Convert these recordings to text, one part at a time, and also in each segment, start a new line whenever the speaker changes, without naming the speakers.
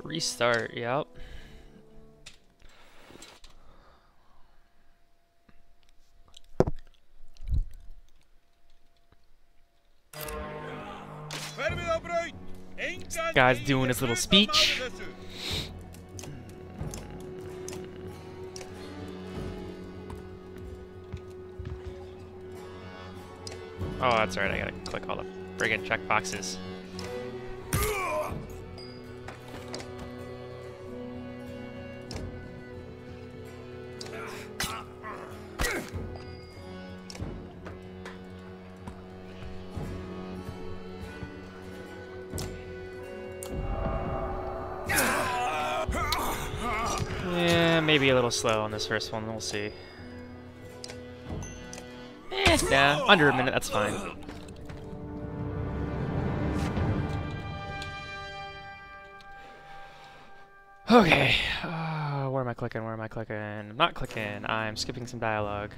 Restart, yep. This guy's doing his little speech. Oh, that's right, I gotta click all the friggin' checkboxes. Yeah, maybe a little slow on this first one, we'll see. Nah, under a minute, that's fine. Okay, where am I clicking, where am I clicking? I'm not clicking, I'm skipping some dialogue.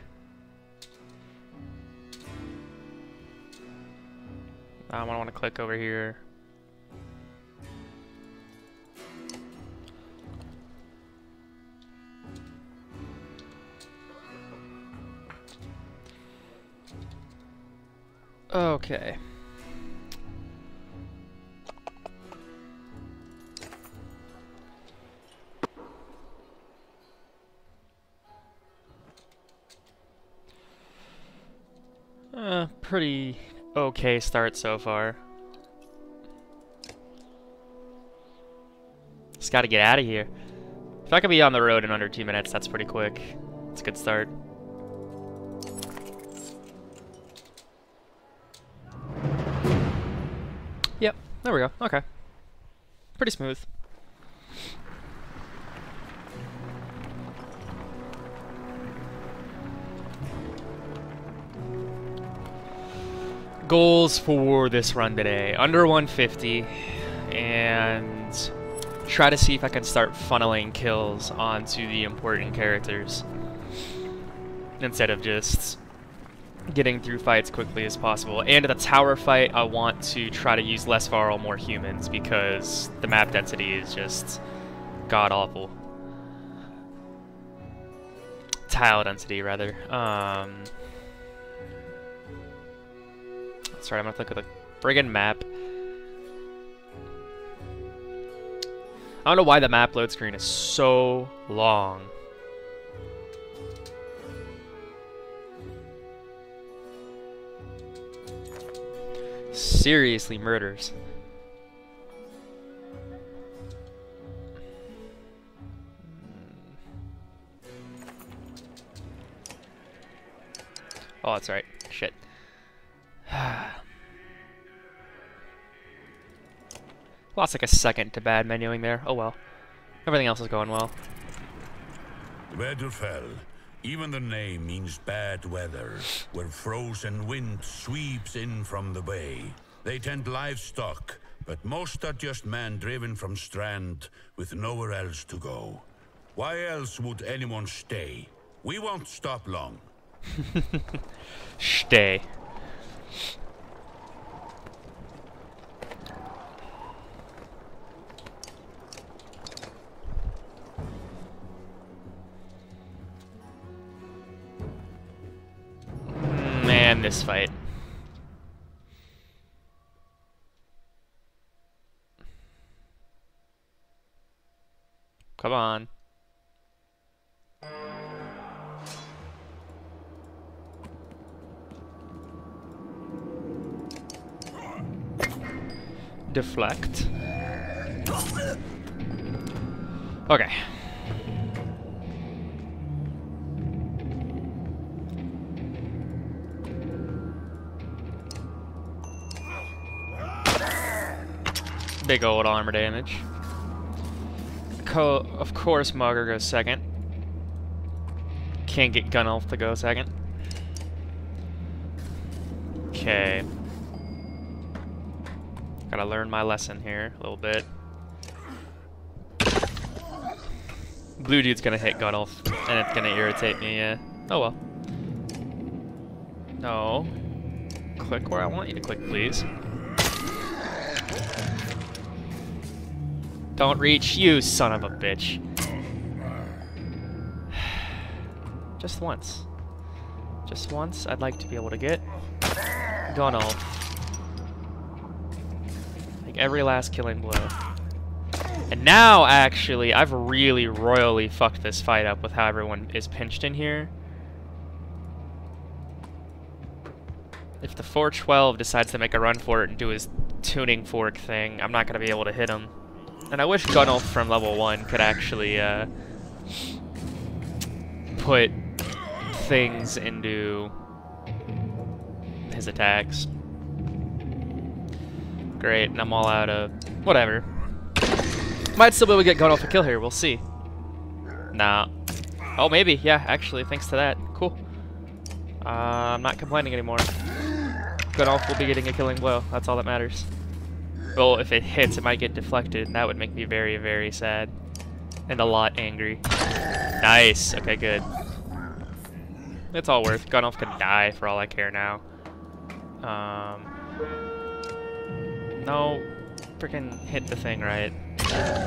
I want to click over here. Okay. Pretty okay start so far. Just gotta get out of here. If I could be on the road in under 2 minutes, that's pretty quick. It's a good start. Yep, there we go. Okay. Pretty smooth. Goals for this run today. Under 150, and try to see if I can start funneling kills onto the important characters instead of just getting through fights quickly as possible. And the tower fight, I want to try to use less viral, more humans, because the map density is just god-awful. Tile density, rather. Sorry, I'm gonna look at the friggin' map. I don't know why the map load screen is so long. Seriously murders. Oh, that's right. Shit. Lost like a second to bad menuing there. Oh well. Everything else is going well.
Weatherfell. Even the name means bad weather, where frozen wind sweeps in from the bay. They tend livestock, but most are just men driven from Strand with nowhere else to go. Why else would anyone stay? We won't stop long.
Stay. Man, this fight. Come on. Deflect. Okay. Big old armor damage. Of course, Mugger goes second. Can't get Gun Elf to go second. Okay. Gotta learn my lesson here a little bit. Blue dude's gonna hit Gun Elf, and it's gonna irritate me, yeah. Oh well. No. Click where I want you to click, please. Don't reach, you son of a bitch. Just once. Just once, I'd like to be able to get Gunnel. Like every last killing blow. And now, actually, I've really royally fucked this fight up with how everyone is pinched in here. If the 412 decides to make a run for it and do his tuning fork thing, I'm not going to be able to hit him. And I wish Gunnel from level 1 could actually put things into his attacks. Great, and I'm all out of whatever. Might still be able to get Gunnel a kill here, we'll see. Nah. Oh, maybe, yeah, actually, thanks to that. Cool. I'm not complaining anymore. Gunnel will be getting a killing blow, that's all that matters. Well, if it hits, it might get deflected, and that would make me very, very sad. And a lot angry. Nice, okay, good. It's all worth. Gunnel can die for all I care now. No, freaking hit the thing right.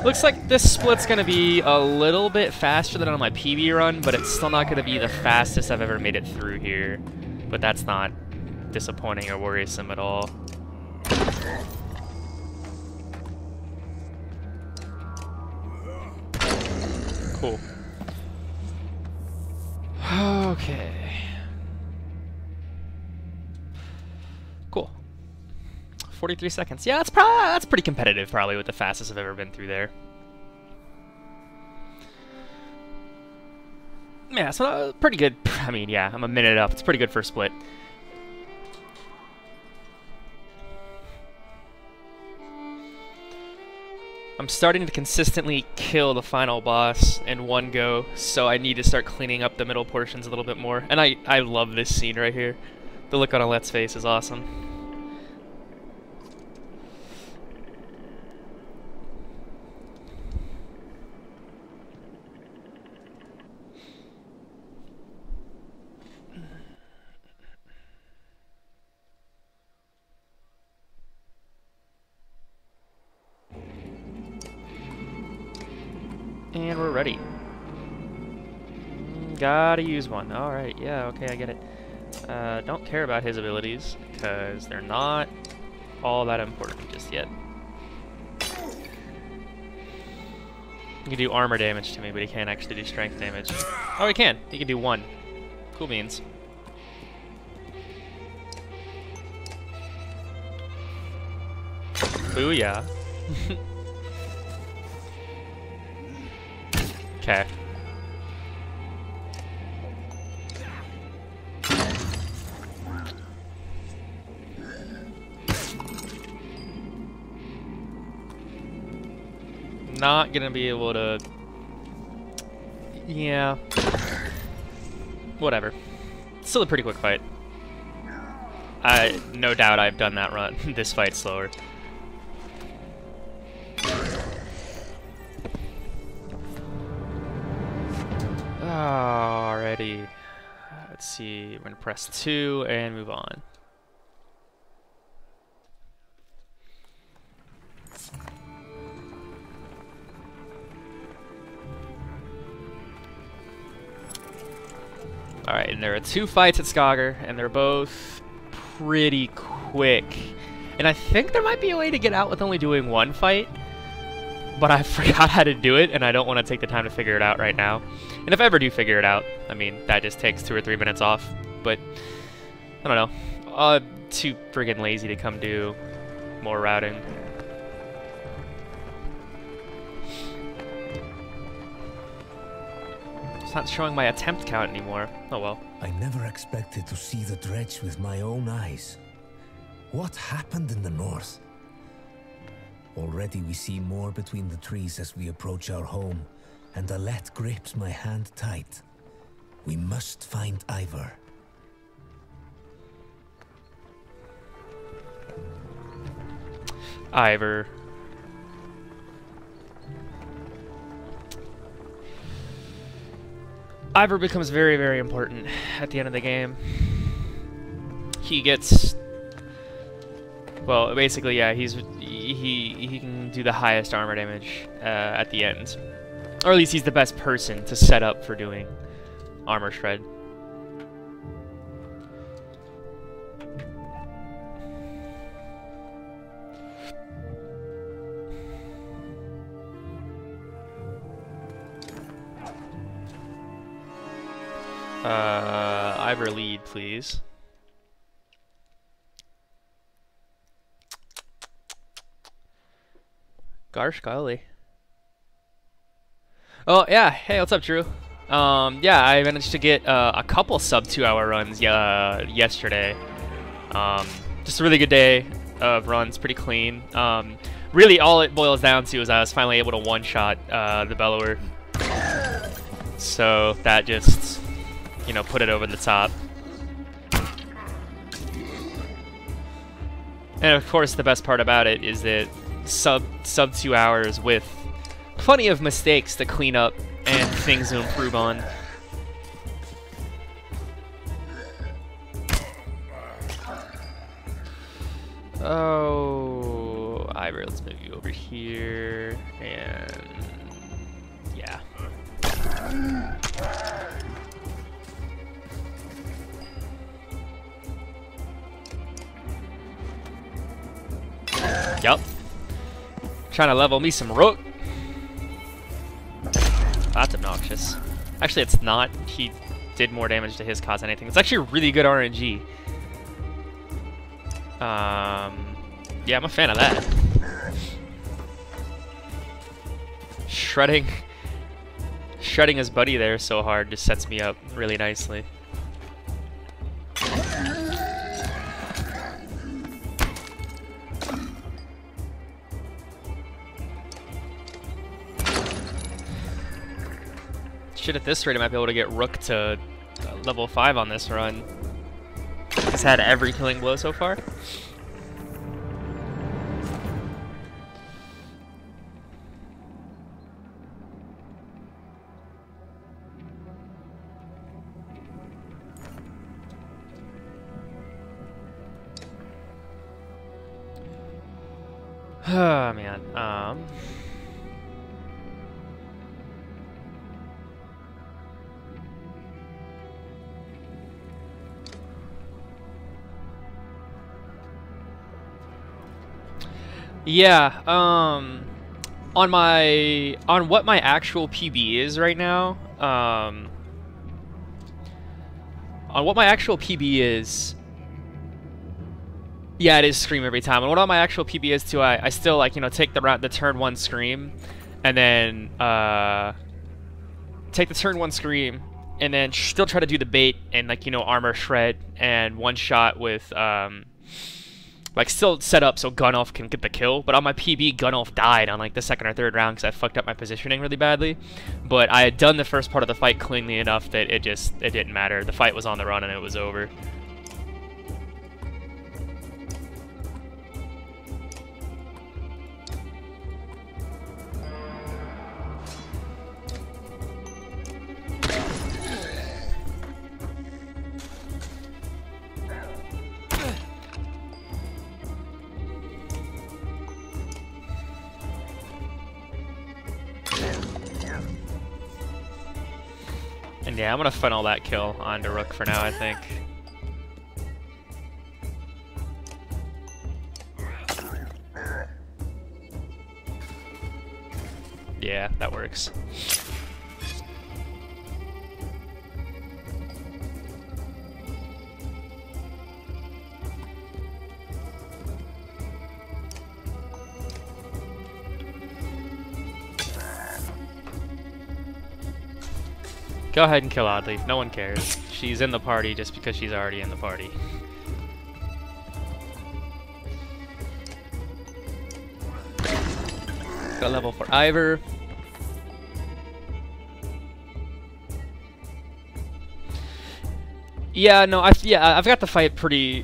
Looks like this split's gonna be a little bit faster than on my PB run, but it's still not gonna be the fastest I've ever made it through here. But that's not disappointing or worrisome at all. Cool. Okay. Cool. 43 seconds. Yeah, that's pretty competitive, probably with the fastest I've ever been through there. Yeah, so pretty good. I mean, yeah, I'm a minute up. It's pretty good for a split. I'm starting to consistently kill the final boss in one go, so I need to start cleaning up the middle portions a little bit more. And I love this scene right here. The look on Alet's face is awesome. And we're ready. Gotta use one. Alright, yeah, okay, I get it. Don't care about his abilities, because they're not all that important just yet. He can do armor damage to me, but he can't actually do strength damage. Oh, he can! He can do 1. Cool beans. Booyah. Okay. Not gonna be able to... Yeah. Whatever. Still a pretty quick fight. No doubt I've done that run. This fight slower. Alrighty. Let's see. We're gonna press 2 and move on. Alright, and there are 2 fights at Saga, and they're both pretty quick. And I think there might be a way to get out with only doing 1 fight, but I forgot how to do it, and I don't want to take the time to figure it out right now. And if I ever do figure it out, I mean, that just takes 2 or 3 minutes off, but I don't know. Too friggin' lazy to come do more routing. It's not showing my attempt count anymore. Oh well.
I never expected to see the dredge with my own eyes. What happened in the north? Already we see more between the trees as we approach our home, and Alet grips my hand tight. We must find Ivor.
Ivor. Ivor becomes very, very important at the end of the game. He gets... Well, basically, yeah, he can do the highest armor damage at the end. Or at least he's the best person to set up for doing armor shred. Ivor lead, please. Garsh golly. Oh yeah, hey, what's up, Drew? Yeah, I managed to get a couple sub 2-hour runs yesterday. Just a really good day of runs, pretty clean. Really, all it boils down to is I was finally able to one-shot the Bellower. So that just, you know, put it over the top. And of course, the best part about it is that sub 2 hours with plenty of mistakes to clean up and things to improve on. Oh, Ivor, let's move you over here, and yeah. Yup. Trying to level me some rook. That's obnoxious. Actually, it's not. He did more damage to his cause than anything. It's actually really good RNG. Yeah, I'm a fan of that. Shredding his buddy there so hard just sets me up really nicely. Shit, at this rate I might be able to get Rook to level 5 on this run. He's had every killing blow so far. Oh man, yeah, on what my actual PB is right now, on what my actual PB is, yeah, it is Scream every time. And what my actual PB is too, I still, like, you know, take the turn 1 Scream, and then take the turn 1 Scream, and then still try to do the bait and, like, you know, armor shred and one shot with like, still set up so Gunolf can get the kill. But on my PB, Gunolf died on, like, the 2nd or 3rd round because I fucked up my positioning really badly. But I had done the first part of the fight cleanly enough that it didn't matter. The fight was on the run and it was over. And yeah, I'm gonna funnel that kill onto Rook for now, I think. Yeah, that works. Go ahead and kill Oddly. No one cares. She's in the party just because she's already in the party. Got a level for Ivor. Yeah, no, I've got the fight pretty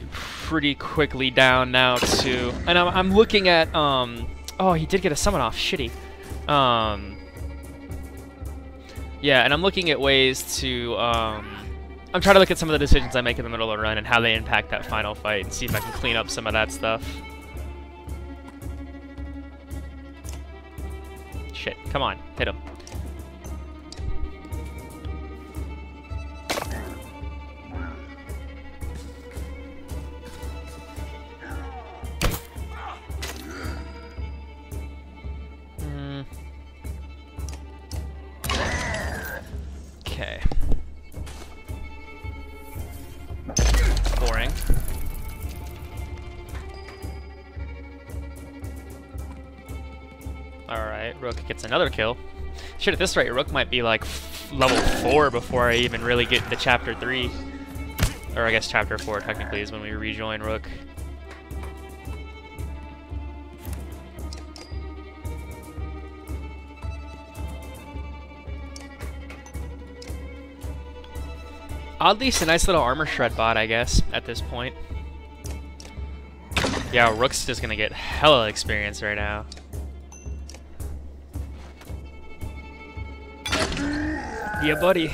quickly down now too, and I'm looking at oh, he did get a summon off. Shitty. Yeah, and I'm looking at ways to, I'm trying to look at some of the decisions I make in the middle of the run and how they impact that final fight and see if I can clean up some of that stuff. Shit. Come on. Hit him. Okay. Boring. Alright, Rook gets another kill. Shit, at this rate, Rook might be like level 4 before I even really get to chapter 3. Or I guess chapter 4 technically is when we rejoin Rook. Oddly, it's a nice little armor shred bot, I guess, at this point. Yeah, Rook's just gonna get hella experience right now. Yeah, buddy.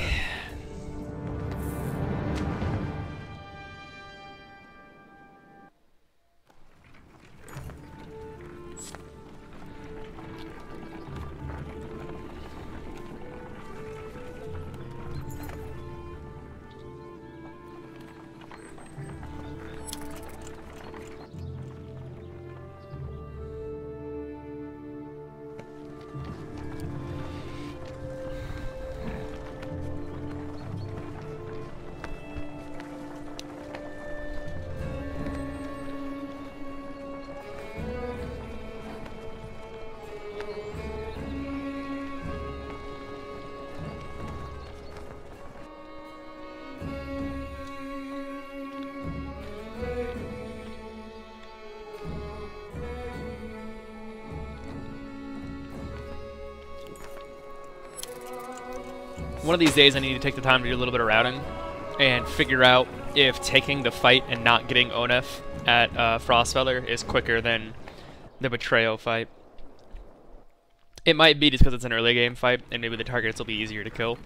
One of these days I need to take the time to do a little bit of routing and figure out if taking the fight and not getting Onef at Frostfeller is quicker than the Betrayal fight. It might be just because it's an early game fight and maybe the targets will be easier to kill.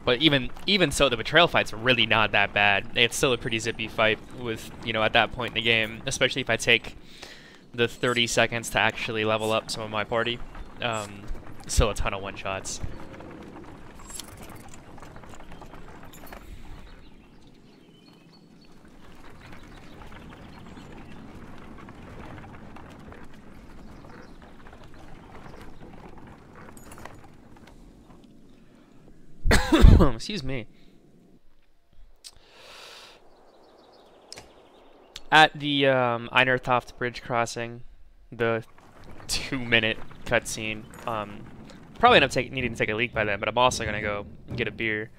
But even so, the Betrayal fight's really not that bad. It's still a pretty zippy fight with, you know, at that point in the game, especially if I take the 30 seconds to actually level up some of my party. Still a ton of one-shots. Excuse me. At the Einertoft bridge crossing, the 2-minute cutscene, probably end up needing to take a leak by then, but I'm also gonna go get a beer.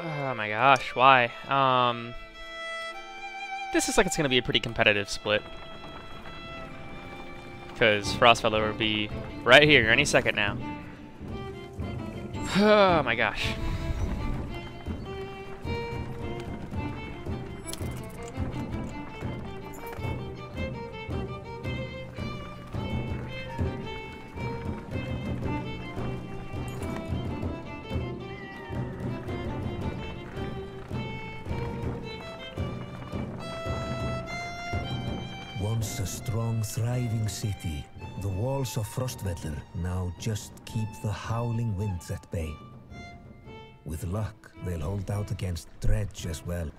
Oh my gosh, why? This is like it's gonna be a pretty competitive split. Because Frostfellow will be right here any second now. Oh my gosh.
Once a strong, thriving city, the walls of Frostvellir now just keep the howling winds at bay. With luck, they'll hold out against Dredge as well.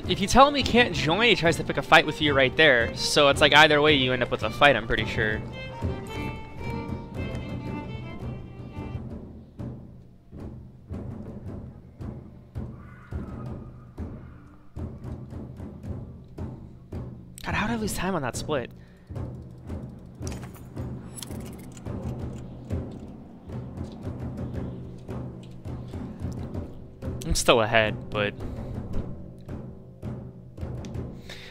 If you tell him he can't join, he tries to pick a fight with you right there. So it's like either way you end up with a fight, I'm pretty sure. God, how did I lose time on that split? still ahead, but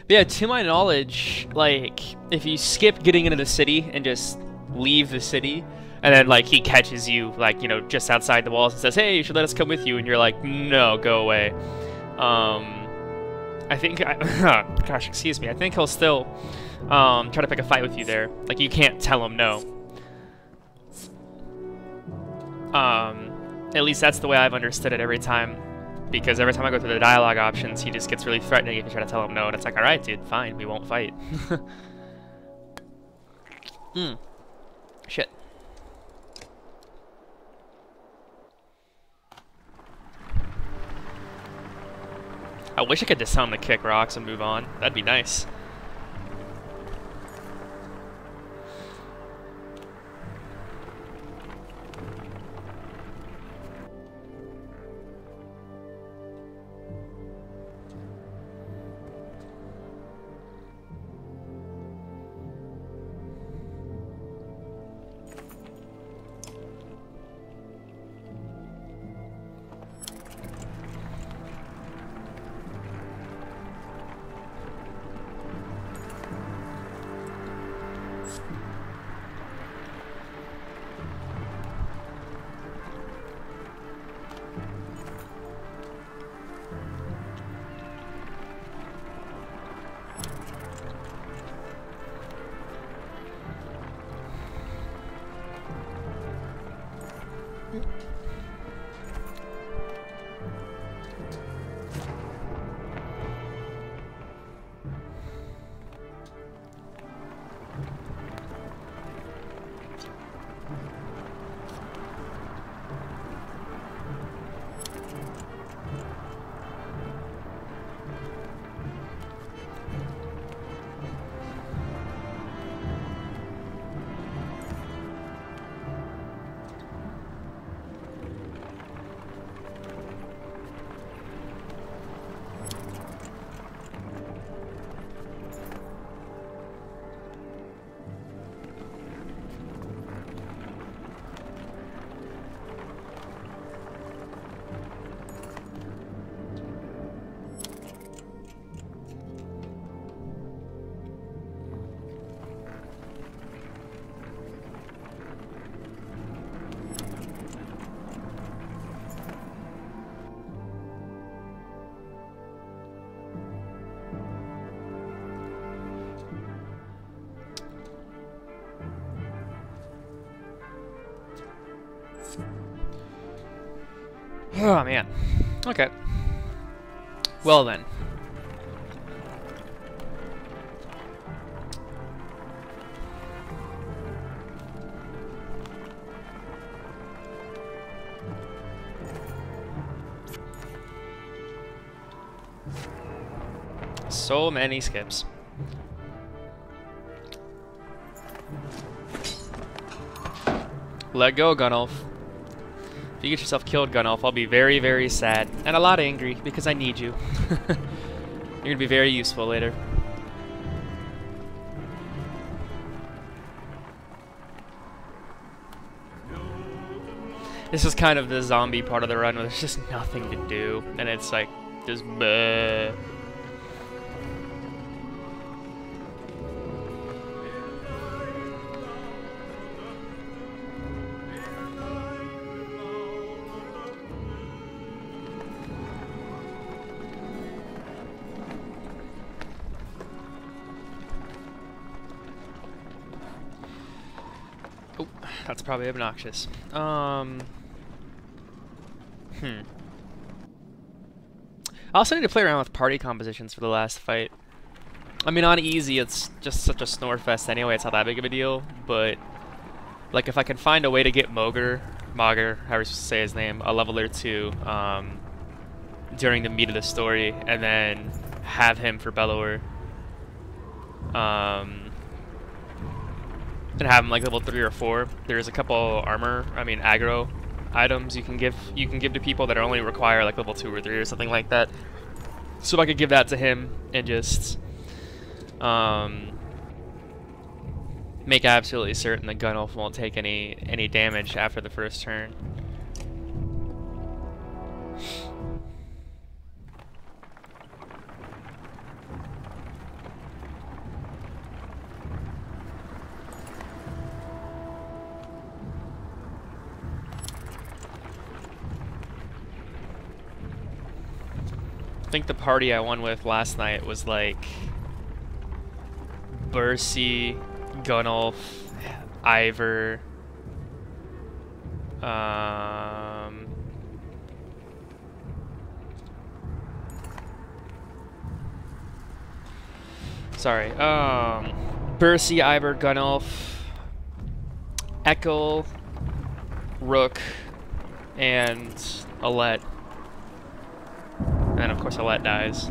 yeah, to my knowledge, like, if you skip getting into the city and just leave the city, and then, like, he catches you, like, you know, just outside the walls and says, hey, you should let us come with you, and you're like, no, go away. I think, gosh, excuse me, I think he'll still try to pick a fight with you there. Like, you can't tell him no. At least that's the way I've understood it every time. Because every time I go through the dialogue options, he just gets really threatening if you try to tell him no, and it's like, alright, dude, fine, we won't fight. Shit. I wish I could just tell him to kick rocks and move on. That'd be nice. Oh, man. Okay. Well, then. So many skips. Let go, Gunnulf. If you get yourself killed, Gunnulf, I'll be very, very sad. And a lot angry, because I need you. You're gonna be very useful later. This is kind of the zombie part of the run where there's just nothing to do. And it's like, just bleh. That's probably obnoxious. I also need to play around with party compositions for the last fight. I mean, on easy, it's just such a snore fest anyway, it's not that big of a deal, but like if I can find a way to get Moger, however you say his name, a leveler 2, during the meat of the story, and then have him for Bellower, and have him like level 3 or 4. There's a couple aggro items you can give to people that only require like level 2 or 3 or something like that. So I could give that to him and just make absolutely certain that Gunnulf won't take any damage after the first turn. think the party I won with last night was like Bursey, Gunnulf, Ivor, sorry, Bursey, Ivor, Gunnulf, Ekel, Rook, and Alette. And of course Alette dies.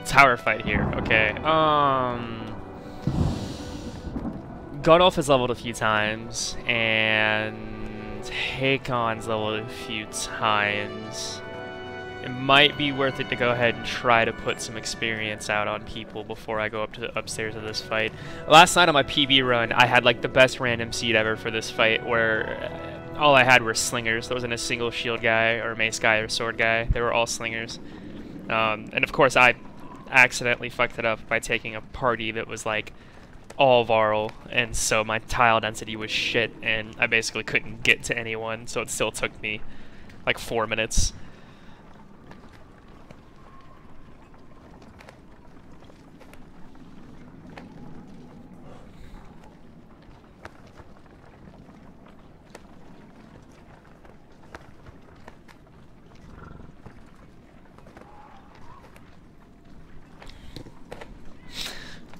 Tower fight here. Okay. Gunnulf has leveled a few times, and Hakon's leveled a few times. It might be worth it to go ahead and try to put some experience out on people before I go up to the upstairs of this fight. Last night on my PB run, I had like the best random seed ever for this fight, where all I had were slingers. There wasn't a single shield guy or mace guy or sword guy. They were all slingers. And of course I accidentally fucked it up by taking a party that was like all Varl, and so my tile density was shit, and I basically couldn't get to anyone, so it still took me like 4 minutes.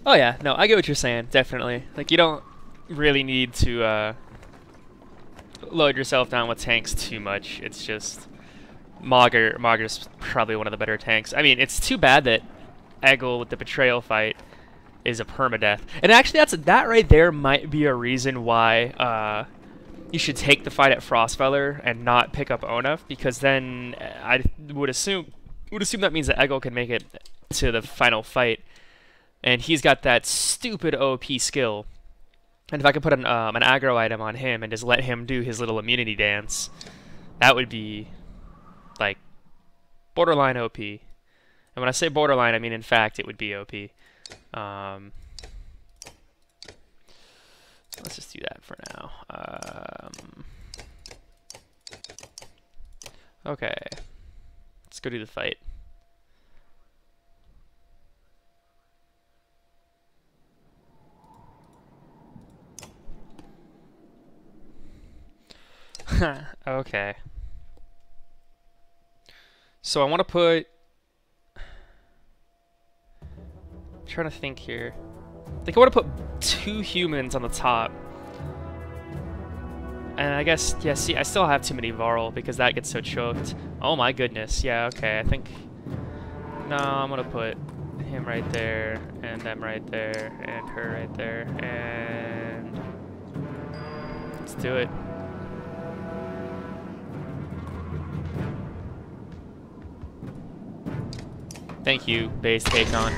Oh yeah, no, I get what you're saying, definitely. Like, you don't really need to load yourself down with tanks too much. It's just Maugre's probably one of the better tanks. I mean, it's too bad that Egil with the betrayal fight is a permadeath. And actually, that right there might be a reason why you should take the fight at Frostfeller and not pick up Onuf, because then I would assume that means that Egil can make it to the final fight. And he's got that stupid OP skill. And if I could put an aggro item on him and just let him do his little immunity dance, that would be, like, borderline OP. And when I say borderline, I mean in fact it would be OP. Let's just do that for now. Okay. Let's go do the fight. Okay. So I want to put... I'm trying to think here. I think I want to put 2 humans on the top. And I guess, yeah, see, I still have too many Varl because that gets so choked. Oh my goodness, yeah, okay, I think... No, I'm going to put him right there, and them right there, and her right there, and... Let's do it. Thank you, base Hakon.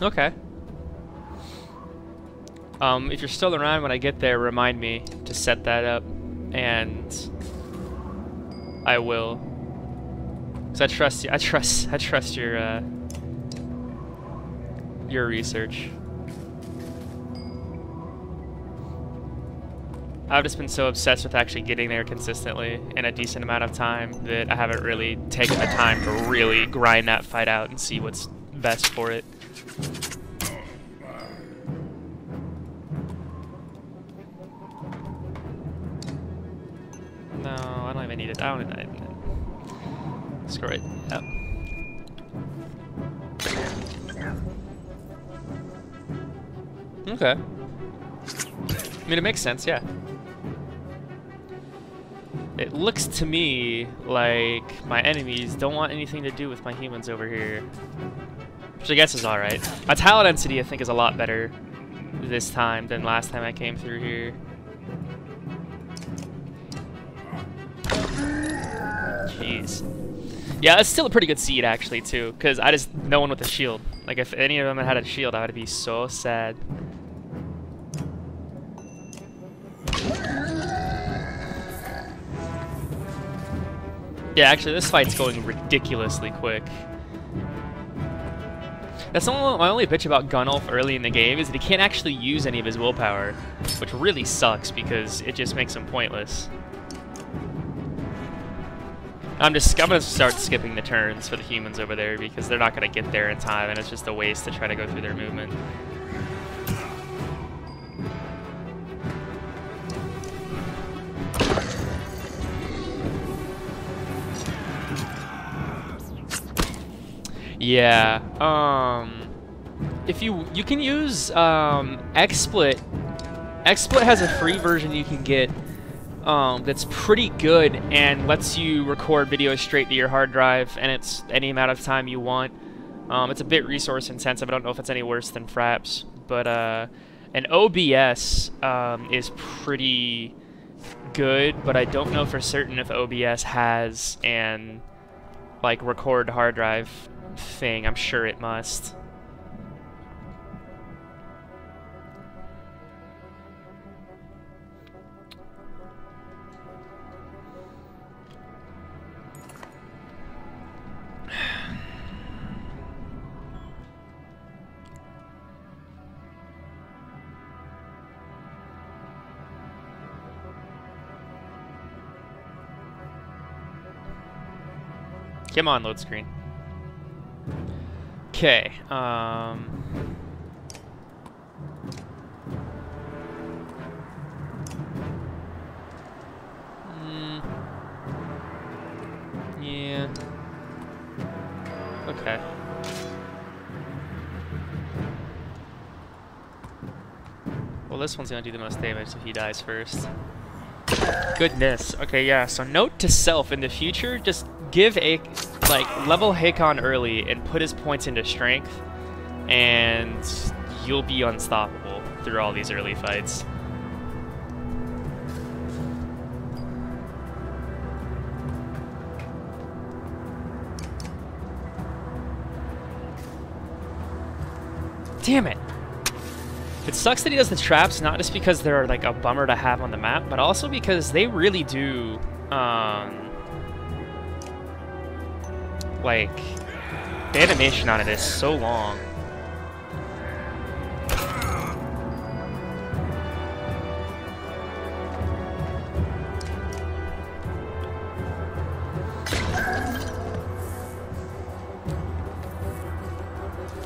Okay. If you're still around when I get there, remind me to set that up, and I will. 'Cause I trust you. I trust your research. I've just been so obsessed with actually getting there consistently in a decent amount of time that I haven't really taken the time to really grind that fight out and see what's best for it. No, I don't even need it. I don't need it. Screw it. Yep. Okay. I mean, it makes sense, yeah. It looks to me like my enemies don't want anything to do with my humans over here. Which I guess is alright. My tile density, I think, is a lot better this time than last time I came through here. Jeez. Yeah, it's still a pretty good seed actually too, because no one with a shield. Like if any of them had a shield, I would be so sad. Yeah, actually, this fight's going ridiculously quick. That's my only bitch about Gunnulf early in the game, is that he can't actually use any of his willpower, which really sucks because it just makes him pointless. I'm gonna start skipping the turns for the humans over there because they're not gonna get there in time, and it's just a waste to try to go through their movement. Yeah, if you can use XSplit. XSplit has a free version you can get that's pretty good and lets you record videos straight to your hard drive, and it's any amount of time you want. It's a bit resource intensive. I don't know if it's any worse than Fraps, but an OBS is pretty good, but I don't know for certain if OBS has an like record hard drive thing. I'm sure it must. Come on, load screen. Okay, yeah. Okay. Well, this one's gonna do the most damage if he dies first. Goodness. Okay, yeah, so note to self, in the future, just give a level Hakon early and put his points into strength, and you'll be unstoppable through all these early fights. Damn it! It sucks that he does the traps, not just because they're like a bummer to have on the map, but also because they really do, like, the animation on it is so long.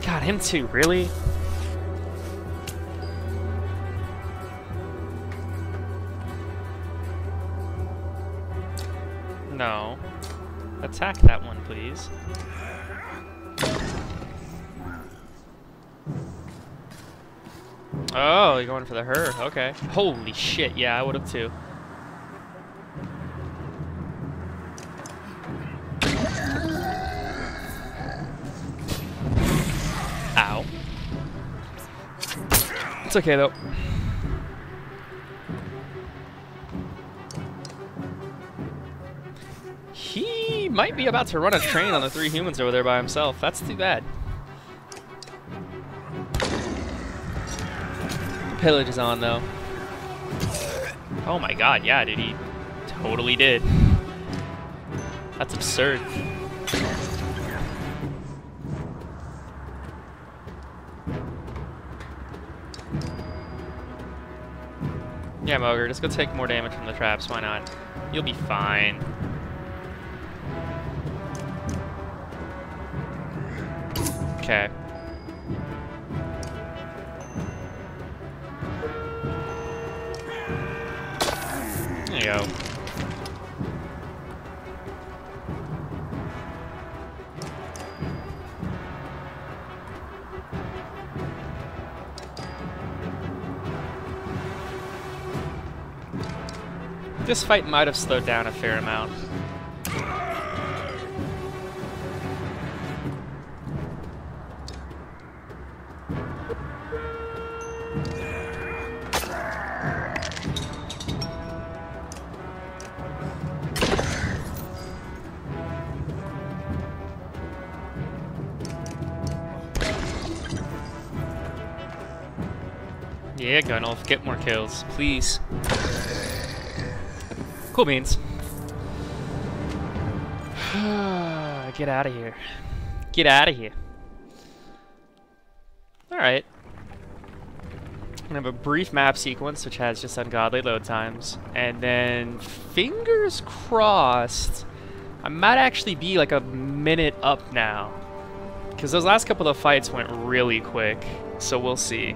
God, him too, really? No. Attack that one, please. Oh, you're going for the her. Okay. Holy shit, yeah, I would have too. Ow. It's okay, though. He might be about to run a train on the 3 humans over there by himself. That's too bad. Pillage is on, though. Oh my god, yeah, dude, he totally did. That's absurd. Yeah, Moger, just go take more damage from the traps, why not? You'll be fine. Okay. There you go. This fight might have slowed down a fair amount. Yeah, Gunnulf, get more kills, please. Cool beans. Get out of here. Get out of here. Alright. I have a brief map sequence, which has just ungodly load times. And then, fingers crossed, I might actually be like a minute up now. Because those last couple of fights went really quick. So we'll see.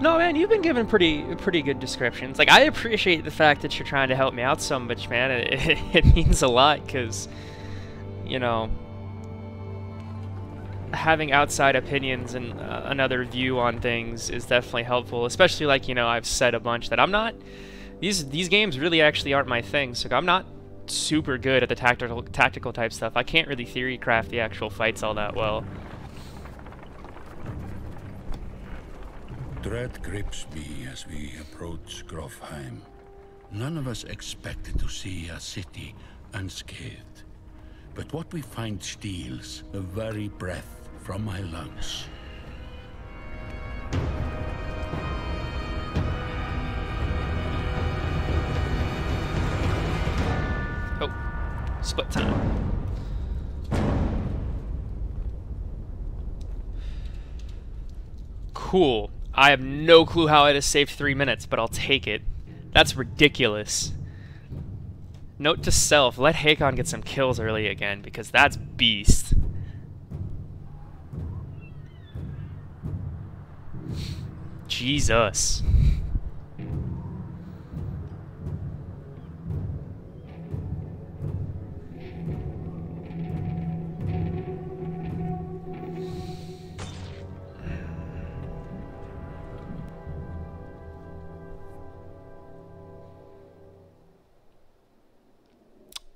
No, man, you've been giving pretty good descriptions. Like, I appreciate the fact that you're trying to help me out so much, man. It means a lot, because, you know, having outside opinions and another view on things is definitely helpful. Especially, like, you know, I've said a bunch that I'm not... These games really actually aren't my thing, so I'm not super good at the tactical type stuff. I can't really theory craft the actual fights all that well.
Dread grips me as we approach Grofheim. None of us expected to see a city unscathed. But what we find steals the very breath from my lungs.
Oh, split time. Cool. I have no clue how I just saved 3 minutes, but I'll take it. That's ridiculous. Note to self, let Hakon get some kills early again, because that's beast. Jesus.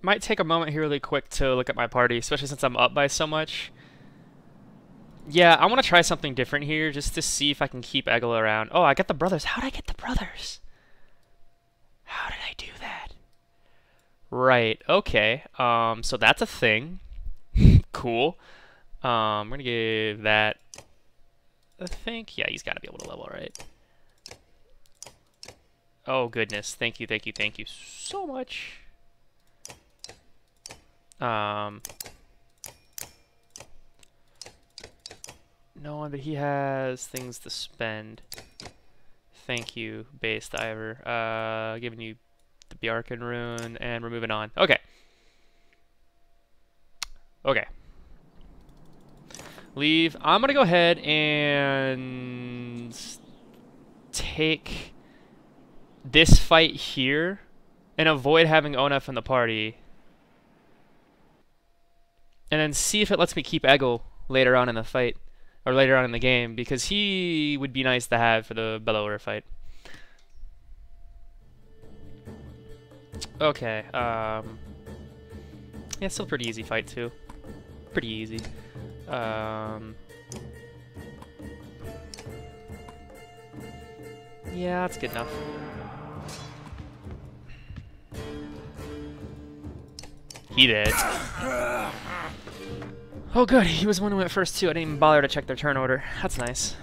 Might take a moment here really quick to look at my party, especially since I'm up by so much. Yeah, I want to try something different here just to see if I can keep Egil around. Oh, I got the brothers. How did I get the brothers? How did I do that? Right, okay. So that's a thing. Cool. I'm going to give that a think. Yeah, he's got to be able to level, right? Oh, goodness. Thank you so much. No, but he has things to spend. Thank you, base diver. Giving you the Bjarken rune, and we're moving on. Okay. Okay. Leave. I'm gonna go ahead and take this fight here and avoid having Onef in the party. And then see if it lets me keep Egil later on in the fight. Or later on in the game, because he would be nice to have for the Bellower fight. Okay, yeah, still pretty easy fight too. Pretty easy. Yeah, that's good enough. He did. Oh good, he was the one who went first too. I didn't even bother to check their turn order. That's nice.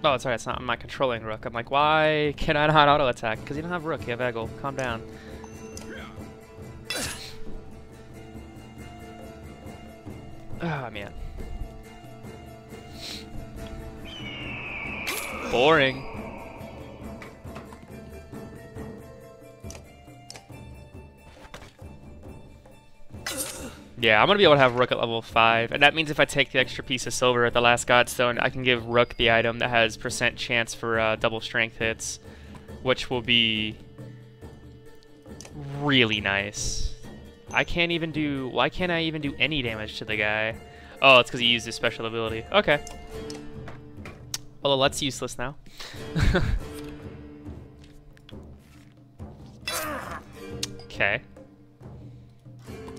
Oh, sorry, it's not. I'm not controlling Rook. I'm like, why can I not auto attack? Because you don't have Rook, you have Egil. Calm down. Ah, man. Boring. Yeah, I'm going to be able to have Rook at level 5, and that means if I take the extra piece of silver at the last Godstone, I can give Rook the item that has % chance for double strength hits, which will be really nice. I can't even do... Why can't I even do any damage to the guy? Oh, it's because he used his special ability. Okay. Although that's useless now. Okay.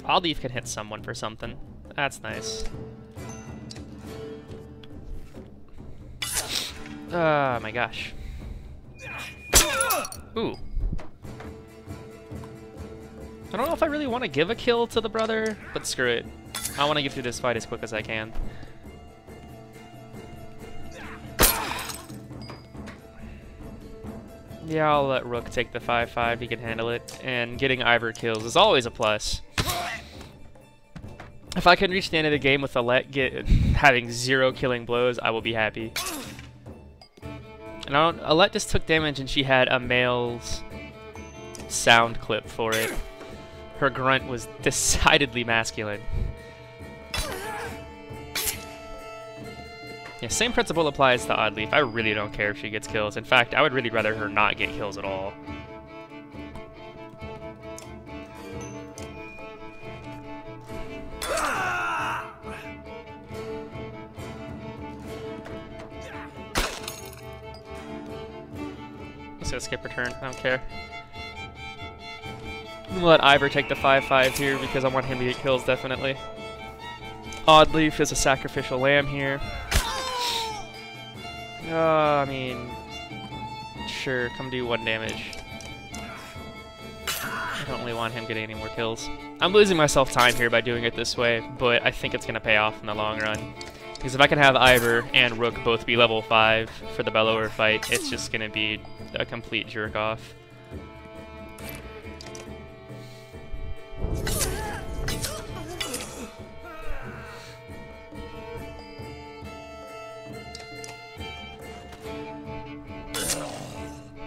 Odd Leaf can hit someone for something. That's nice. Oh my gosh. Ooh. I don't know if I really want to give a kill to the brother, but screw it. I want to get through this fight as quick as I can. Yeah, I'll let Rook take the 5-5, he can handle it. And getting Ivor kills is always a plus. If I can reach the end of the game with Alette having 0 killing blows, I will be happy. And Alette just took damage and she had a male's sound clip for it. Her grunt was decidedly masculine. Yeah, same principle applies to Oddleaf. I really don't care if she gets kills. In fact, I would really rather her not get kills at all. Just gonna skip her turn. I don't care. I'm gonna let Ivor take the 5-5 here because I want him to get kills, definitely. Oddleaf is a sacrificial lamb here. I mean, sure, come do 1 damage. I don't really want him getting any more kills. I'm losing myself time here by doing it this way, but I think it's going to pay off in the long run. Because if I can have Ivor and Rook both be level 5 for the Bellower fight, it's just going to be a complete jerk-off.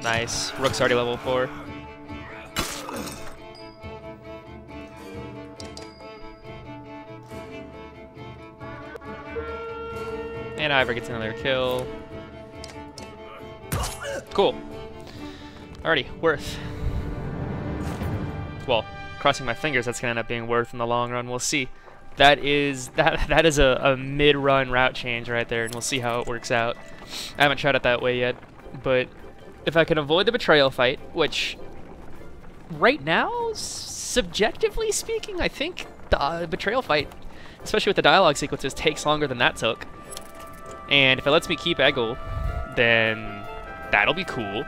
Nice. Rook's already level 4. And Ivor gets another kill. Cool. Alrighty, worth. Well, crossing my fingers, that's gonna end up being worth in the long run. We'll see. That is a mid-run route change right there, and we'll see how it works out. I haven't tried it that way yet, but if I can avoid the betrayal fight, which right now, subjectively speaking, I think the betrayal fight, especially with the dialogue sequences, takes longer than that took. And if it lets me keep Eggle, then that'll be cool.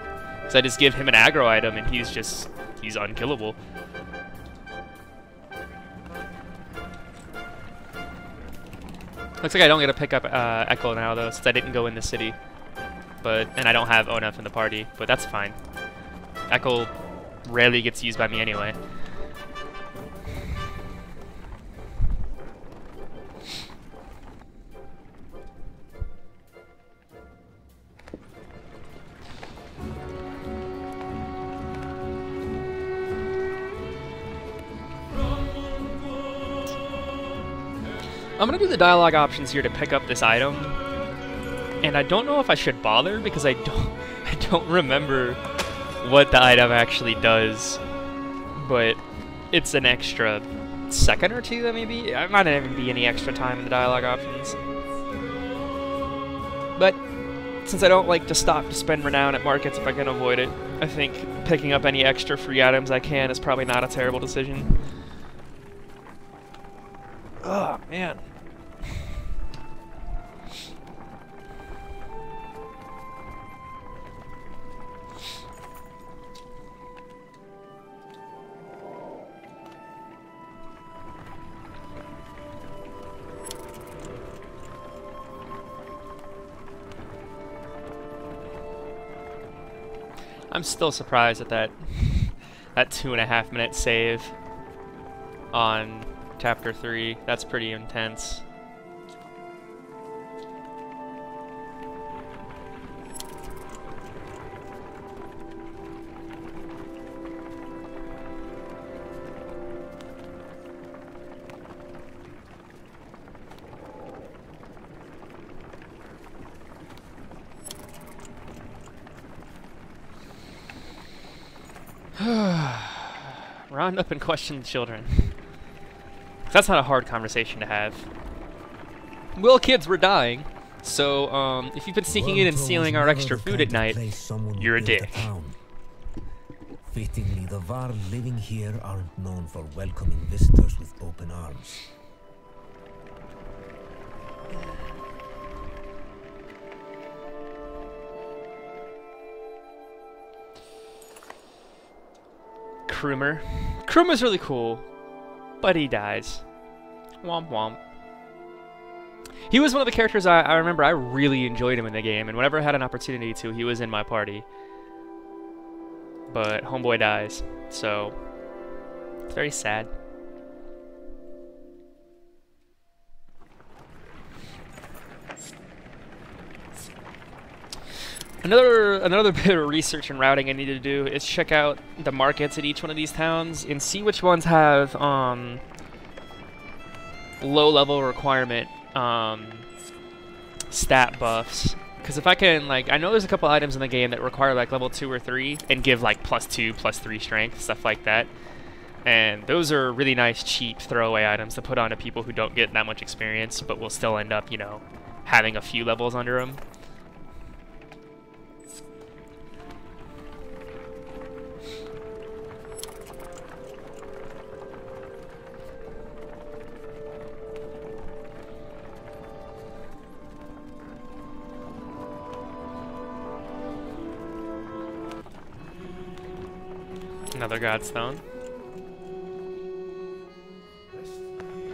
So I just give him an aggro item and he's unkillable. Looks like I don't get to pick up Echo now though, since I didn't go in the city. And I don't have Onef in the party, but that's fine. Echo rarely gets used by me anyway. I'm gonna do the dialogue options here to pick up this item, and I don't know if I should bother because I don't remember what the item actually does, but it's an extra second or two that maybe. It might not even be any extra time in the dialogue options. But since I don't like to stop to spend renown at markets if I can avoid it, I think picking up any extra free items I can is probably not a terrible decision. Oh man. I'm still surprised at that 2.5 minute save on chapter 3. That's pretty intense. Round up and question the children. That's not a hard conversation to have. Well, kids, we're dying. So, if you've been sneaking in and stealing our extra food at night, you're a dick.
Fittingly, the Varl living here aren't known for welcoming visitors with open arms.
Kruma's really cool, but he dies. Womp womp. He was one of the characters I remember I really enjoyed him in the game, and whenever I had an opportunity to, he was in my party. But homeboy dies, so it's very sad. Another bit of research and routing I need to do is check out the markets at each one of these towns and see which ones have low level requirement stat buffs. Because if I can, like, I know there's a couple items in the game that require like level 2 or 3 and give like +2, +3 strength, stuff like that. And those are really nice, cheap throwaway items to put on to people who don't get that much experience, but will still end up, you know, having a few levels under them. Another Godstone.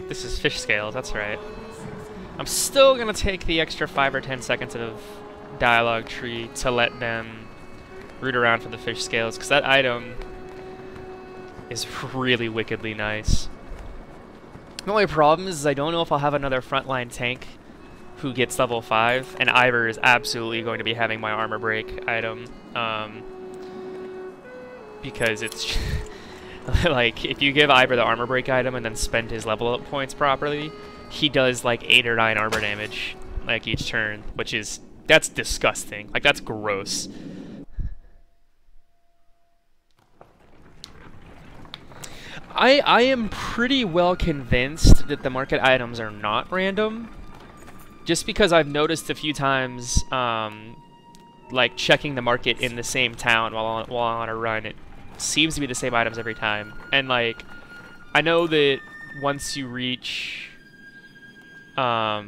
This is fish scales, that's right. I'm still gonna take the extra 5 or 10 seconds of dialogue tree to let them root around for the fish scales, because that item is really wickedly nice. The only problem is I don't know if I'll have another frontline tank who gets level 5, and Ivor is absolutely going to be having my armor break item. Because it's like, if you give Ivor the armor break item and then spend his level up points properly, he does like 8 or 9 armor damage like each turn, which is, that's disgusting. Like, that's gross. I am pretty well convinced that the market items are not random, just because I've noticed a few times like checking the market in the same town while on a run, it seems to be the same items every time. And like, I know that once you reach the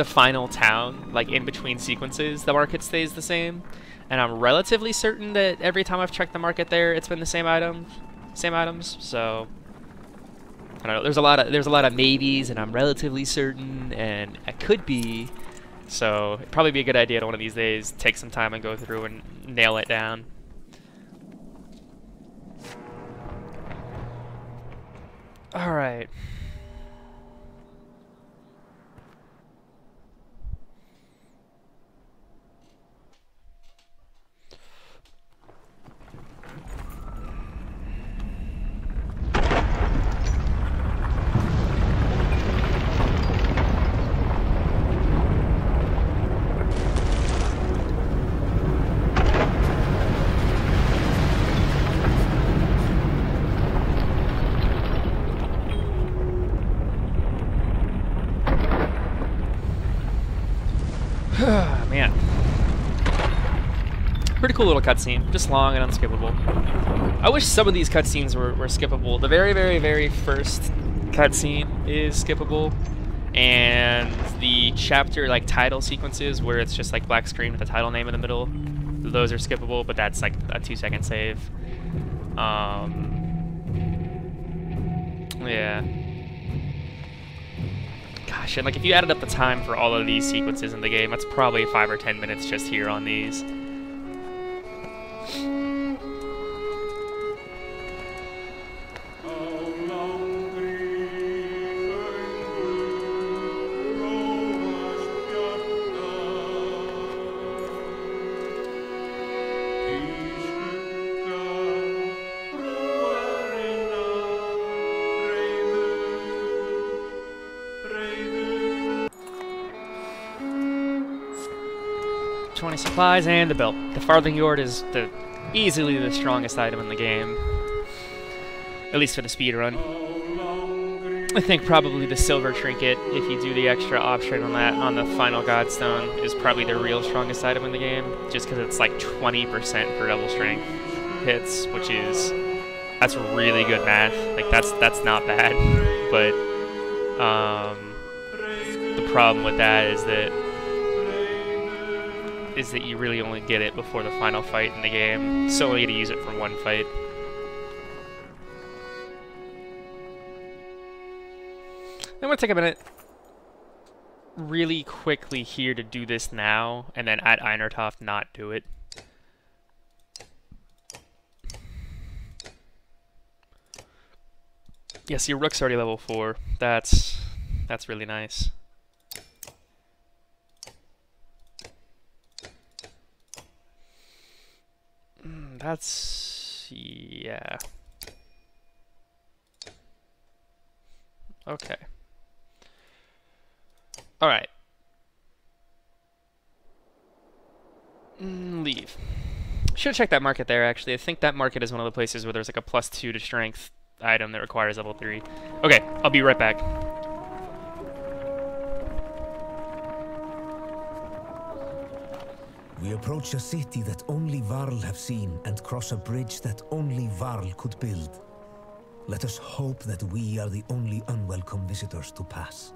final town, like in between sequences, the market stays the same. And I'm relatively certain that every time I've checked the market there, it's been the same items. So I don't know. There's a lot of maybes, and I'm relatively certain, and it could be. So it'd probably be a good idea to one of these days take some time and go through and nail it down. All right. Man. Pretty cool little cutscene. Just long and unskippable. I wish some of these cutscenes were skippable. The very, very, very first cutscene is skippable. And the chapter, like, title sequences where it's just, like, black screen with the title name in the middle, those are skippable, but that's, like, a 2-second save. Yeah. Gosh, and like if you added up the time for all of these sequences in the game, that's probably 5 or 10 minutes just here on these. Supplies and the belt. The Farthing Yord is easily the strongest item in the game, at least for the speed run. I think probably the silver trinket, if you do the extra option on that on the final Godstone, is probably the real strongest item in the game, just because it's like 20% for double strength. hits, which is that's really good math. Like that's not bad, but the problem with that is that you really only get it before the final fight in the game, so you only get to use it for one fight. I'm gonna take a minute really quickly here to do this now, and then at Einertoft not do it. Yes, your rook's already level 4. That's really nice. Yeah. Okay. Alright. Leave. Should have checked that market there, actually. I think that market is one of the places where there's like a +2 to strength item that requires level 3. Okay, I'll be right back.
We approach a city that only Varl have seen and cross a bridge that only Varl could build. Let us hope that we are the only unwelcome visitors to pass.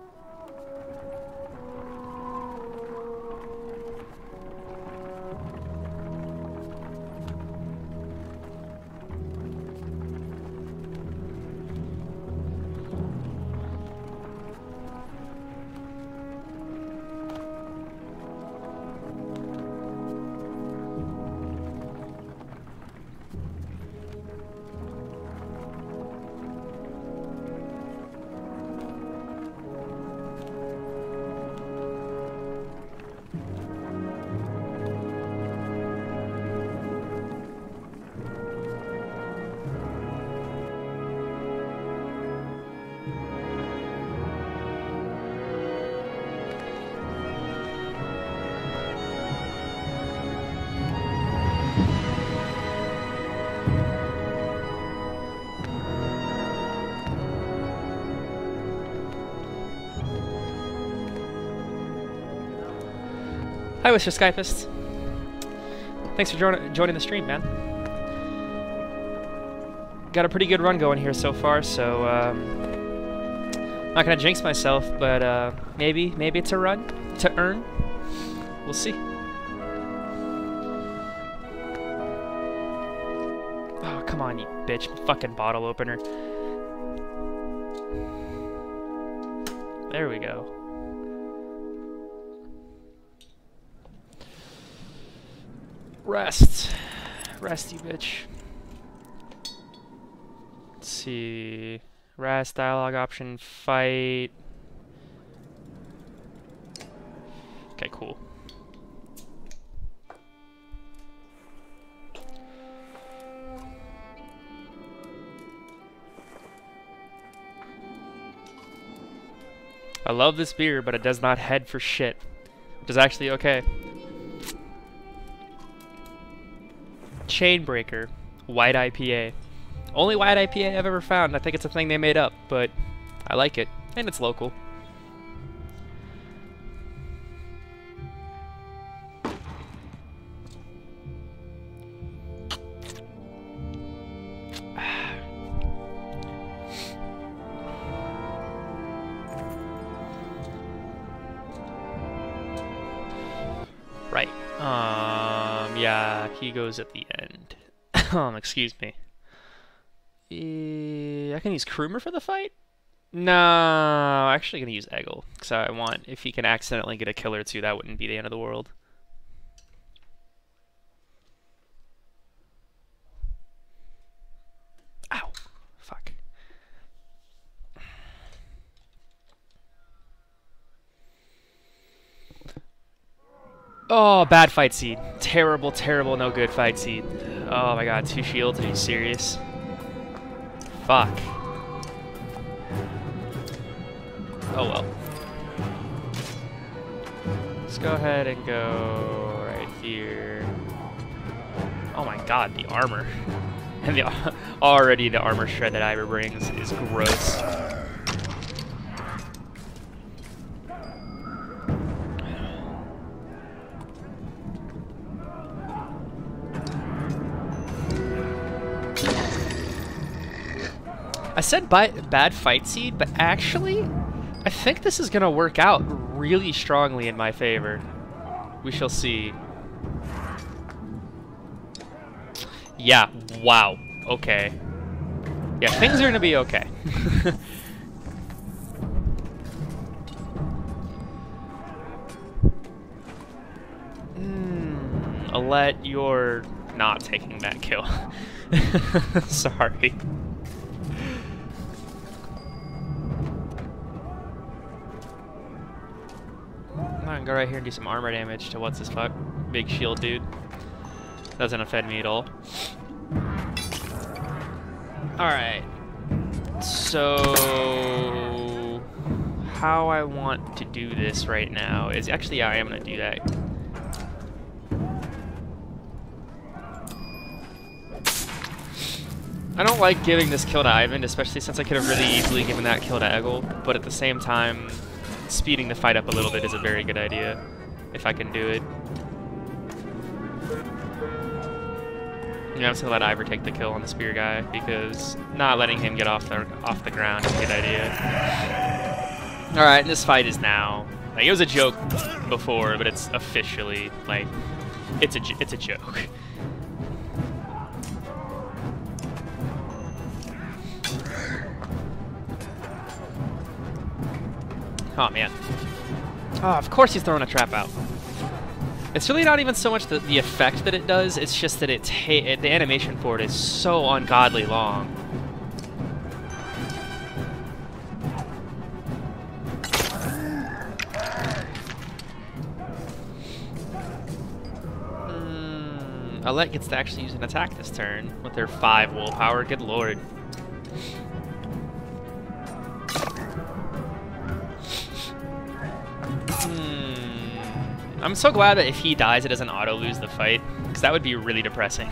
Hi, Mr. Skypist. Thanks for joining the stream, man. Got a pretty good run going here so far, so not gonna jinx myself, but maybe it's a run to earn. We'll see. Oh, come on, you bitch! Fucking bottle opener. There we go. Rest, you bitch. Let's see. Rest, dialogue option, fight. Okay, cool. I love this beer, but it does not head for shit. Which is actually okay. Chainbreaker, white IPA. Only white IPA I've ever found. I think it's a thing they made up, but I like it, and it's local. Right. Yeah, he goes at the end. Excuse me. I can use Krumer for the fight? No, I'm actually gonna use Eggle, because I want, if he can accidentally get a kill or two, that wouldn't be the end of the world. Ow. Fuck. Oh, bad fight seed. Terrible, terrible, no good fight seed. Oh my god, 2 shields, are you serious? Fuck. Oh well. Let's go ahead and go right here. Oh my god, the armor. And already the armor shred that Ivor brings is gross. I said bad fight seed, but actually, I think this is gonna work out really strongly in my favor. We shall see. Yeah, wow. Okay. Yeah, things are gonna be okay. Alette, you're not taking that kill. Sorry. I'm gonna go right here and do some armor damage to what's his fuck. Big shield dude. Doesn't offend me at all. Alright. So how I want to do this right now is actually, yeah, I am gonna do that. I don't like giving this kill to Ivan, especially since I could have really easily given that kill to Eggle, but at the same time, speeding the fight up a little bit is a very good idea, if I can do it. Yeah, I'm just gonna let Ivor take the kill on the spear guy, because not letting him get off the ground is a good idea. Alright, and this fight is now, like, it was a joke before, but it's officially, like, it's a joke. Oh man. Oh, of course he's throwing a trap out. It's really not even so much the effect that it does, it's just that the animation for it is so ungodly long. Alette gets to actually use an attack this turn with their 5 willpower, good lord. I'm so glad that if he dies, it doesn't auto-lose the fight, because that would be really depressing.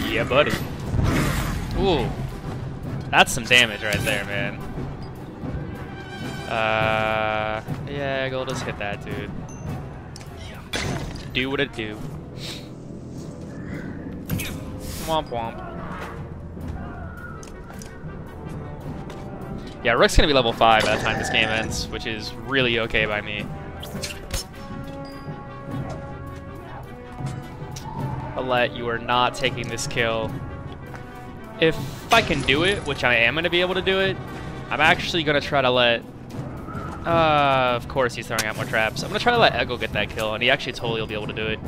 Yeah, buddy. Ooh. That's some damage right there, man. Yeah, go just hit that dude. Do what it do. Womp womp. Yeah, Rook's gonna be level 5 by the time this game ends, which is really okay by me. Alette, you are not taking this kill. If I can do it, which I am gonna be able to do it, I'm actually gonna try to let... of course he's throwing out more traps. I'm gonna try to let Eggle get that kill, and he actually totally will be able to do it.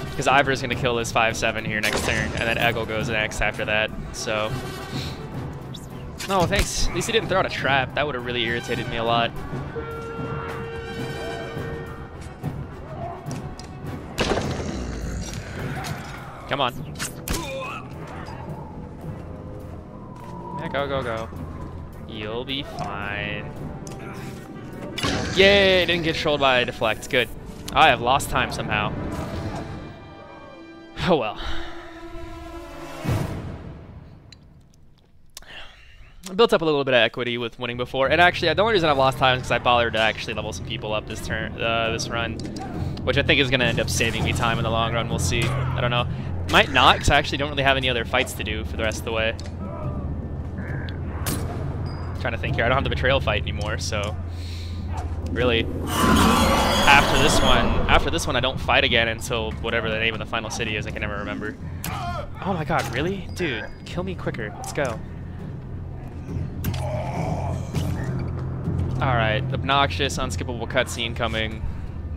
Because Ivor's gonna kill this 5-7 here next turn, and then Eggle goes next after that, so... No, thanks. At least he didn't throw out a trap. That would have really irritated me a lot. Come on. Yeah, go, go, go. You'll be fine. Yay, didn't get trolled by a deflect. Good. I have lost time somehow. Oh well. I built up a little bit of equity with winning before, and actually, the only reason I've lost time is because I bothered to actually level some people up this turn, this run, which I think is going to end up saving me time in the long run. We'll see. I don't know. Might not, because I actually don't really have any other fights to do for the rest of the way. Trying to think here. I don't have the betrayal fight anymore, so really, after this one, I don't fight again until whatever the name of the final city is. I can never remember. Oh my god, really? Dude, kill me quicker. Let's go. Alright, obnoxious, unskippable cutscene coming,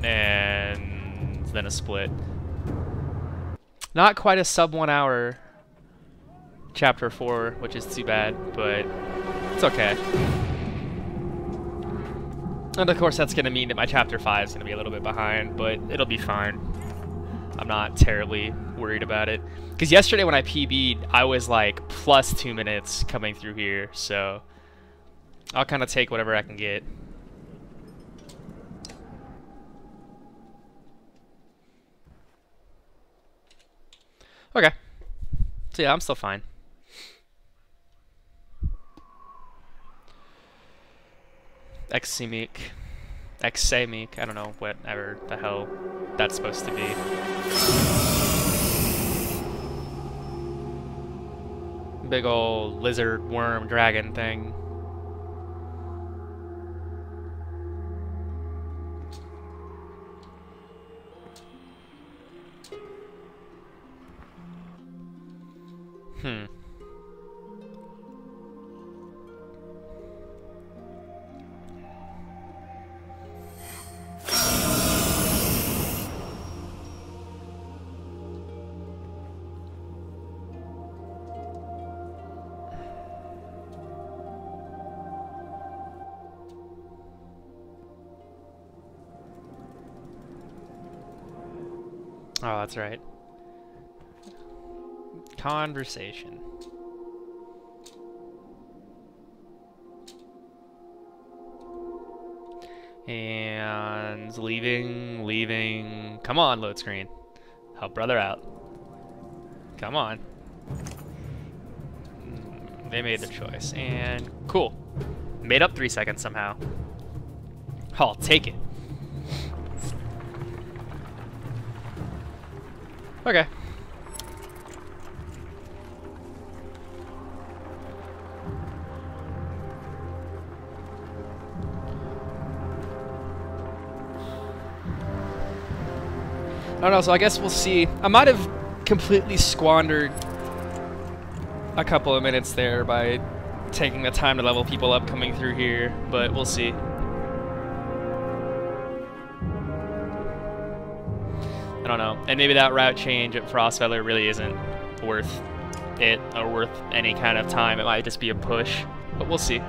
and then a split. Not quite a sub 1 hour chapter 4, which is too bad, but it's okay. And of course that's going to mean that my chapter 5 is going to be a little bit behind, but it'll be fine. I'm not terribly worried about it. Because yesterday when I PB'd, I was like plus 2 minutes coming through here, so I'll kind of take whatever I can get. Okay. So yeah, I'm still fine. Exemic. I don't know whatever the hell that's supposed to be. Big old lizard, worm, dragon thing. Oh, that's right. Conversation. And leaving. Come on, load screen. Help brother out. Come on. They made their choice. And cool. Made up 3 seconds somehow. I'll take it. Okay. I don't know, so I guess we'll see. I might have completely squandered a couple of minutes there by taking the time to level people up coming through here, but we'll see. I don't know. And maybe that route change at Frostfeller really isn't worth it or worth any kind of time. It might just be a push, but we'll see.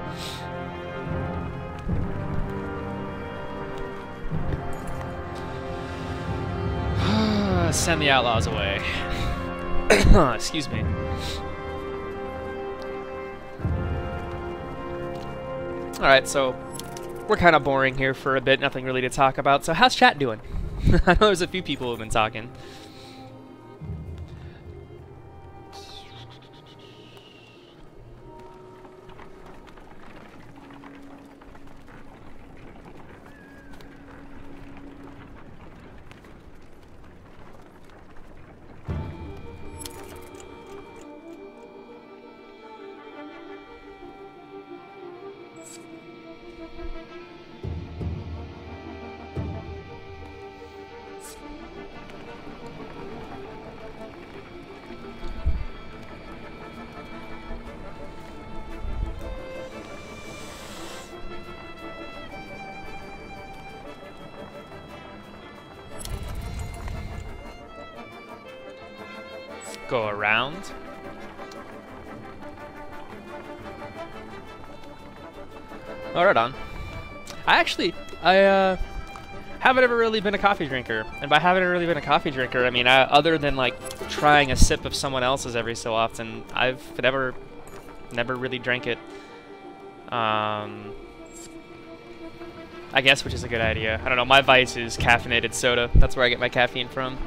Send the outlaws away. Excuse me. Alright, so we're kind of boring here for a bit. Nothing really to talk about. So how's chat doing? I know there's a few people who've been talking. Go around. Oh, right on. I haven't ever really been a coffee drinker, and by haven't really been a coffee drinker, I mean other than like trying a sip of someone else's every so often, I've never really drank it. I guess, which is a good idea. I don't know. My vice is caffeinated soda. That's where I get my caffeine from.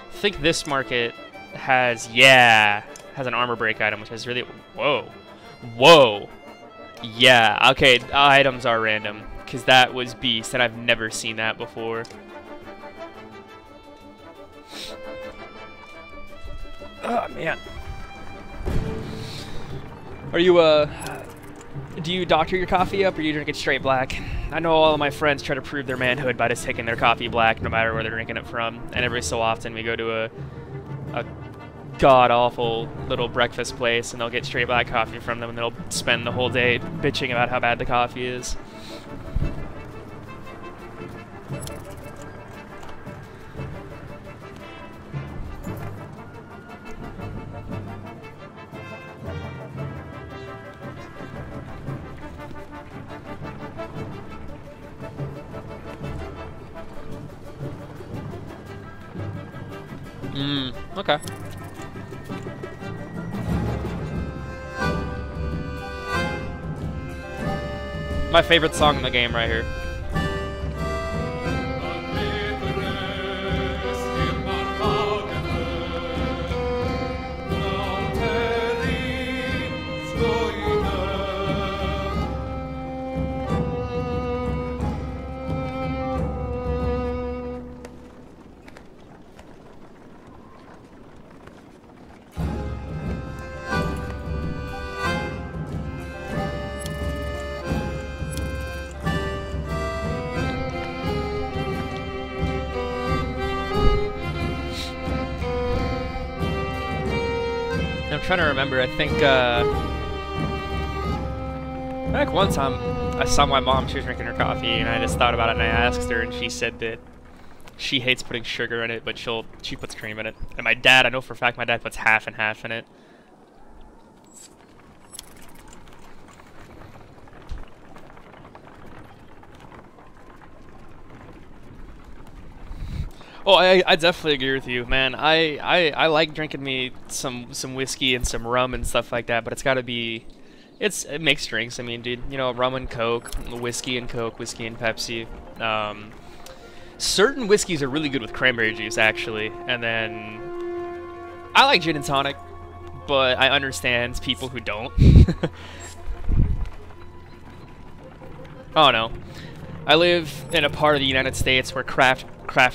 I think this market has an armor break item, which is really whoa, yeah. Okay, items are random because that was beast, and I've never seen that before. Oh man, are you do you doctor your coffee up, or do you drink it straight black? I know all of my friends try to prove their manhood by just taking their coffee black no matter where they're drinking it from. And every so often we go to a god-awful little breakfast place and they'll get straight black coffee from them and they'll spend the whole day bitching about how bad the coffee is. Okay. my favorite song in the game right here. I'm trying to remember. I think like one time I saw my mom. She was drinking her coffee, and I just thought about it, and I asked her, and she said that she hates putting sugar in it, but she puts cream in it. And my dad, I know for a fact, my dad puts half and half in it. Oh, I definitely agree with you, man. I like drinking me some whiskey and some rum and stuff like that, but it's got to be, it makes drinks. I mean, dude, you know, rum and Coke, whiskey and Coke, whiskey and Pepsi. Certain whiskeys are really good with cranberry juice, actually, and then I like gin and tonic, but I understand people who don't. Oh no, I live in a part of the United States where craft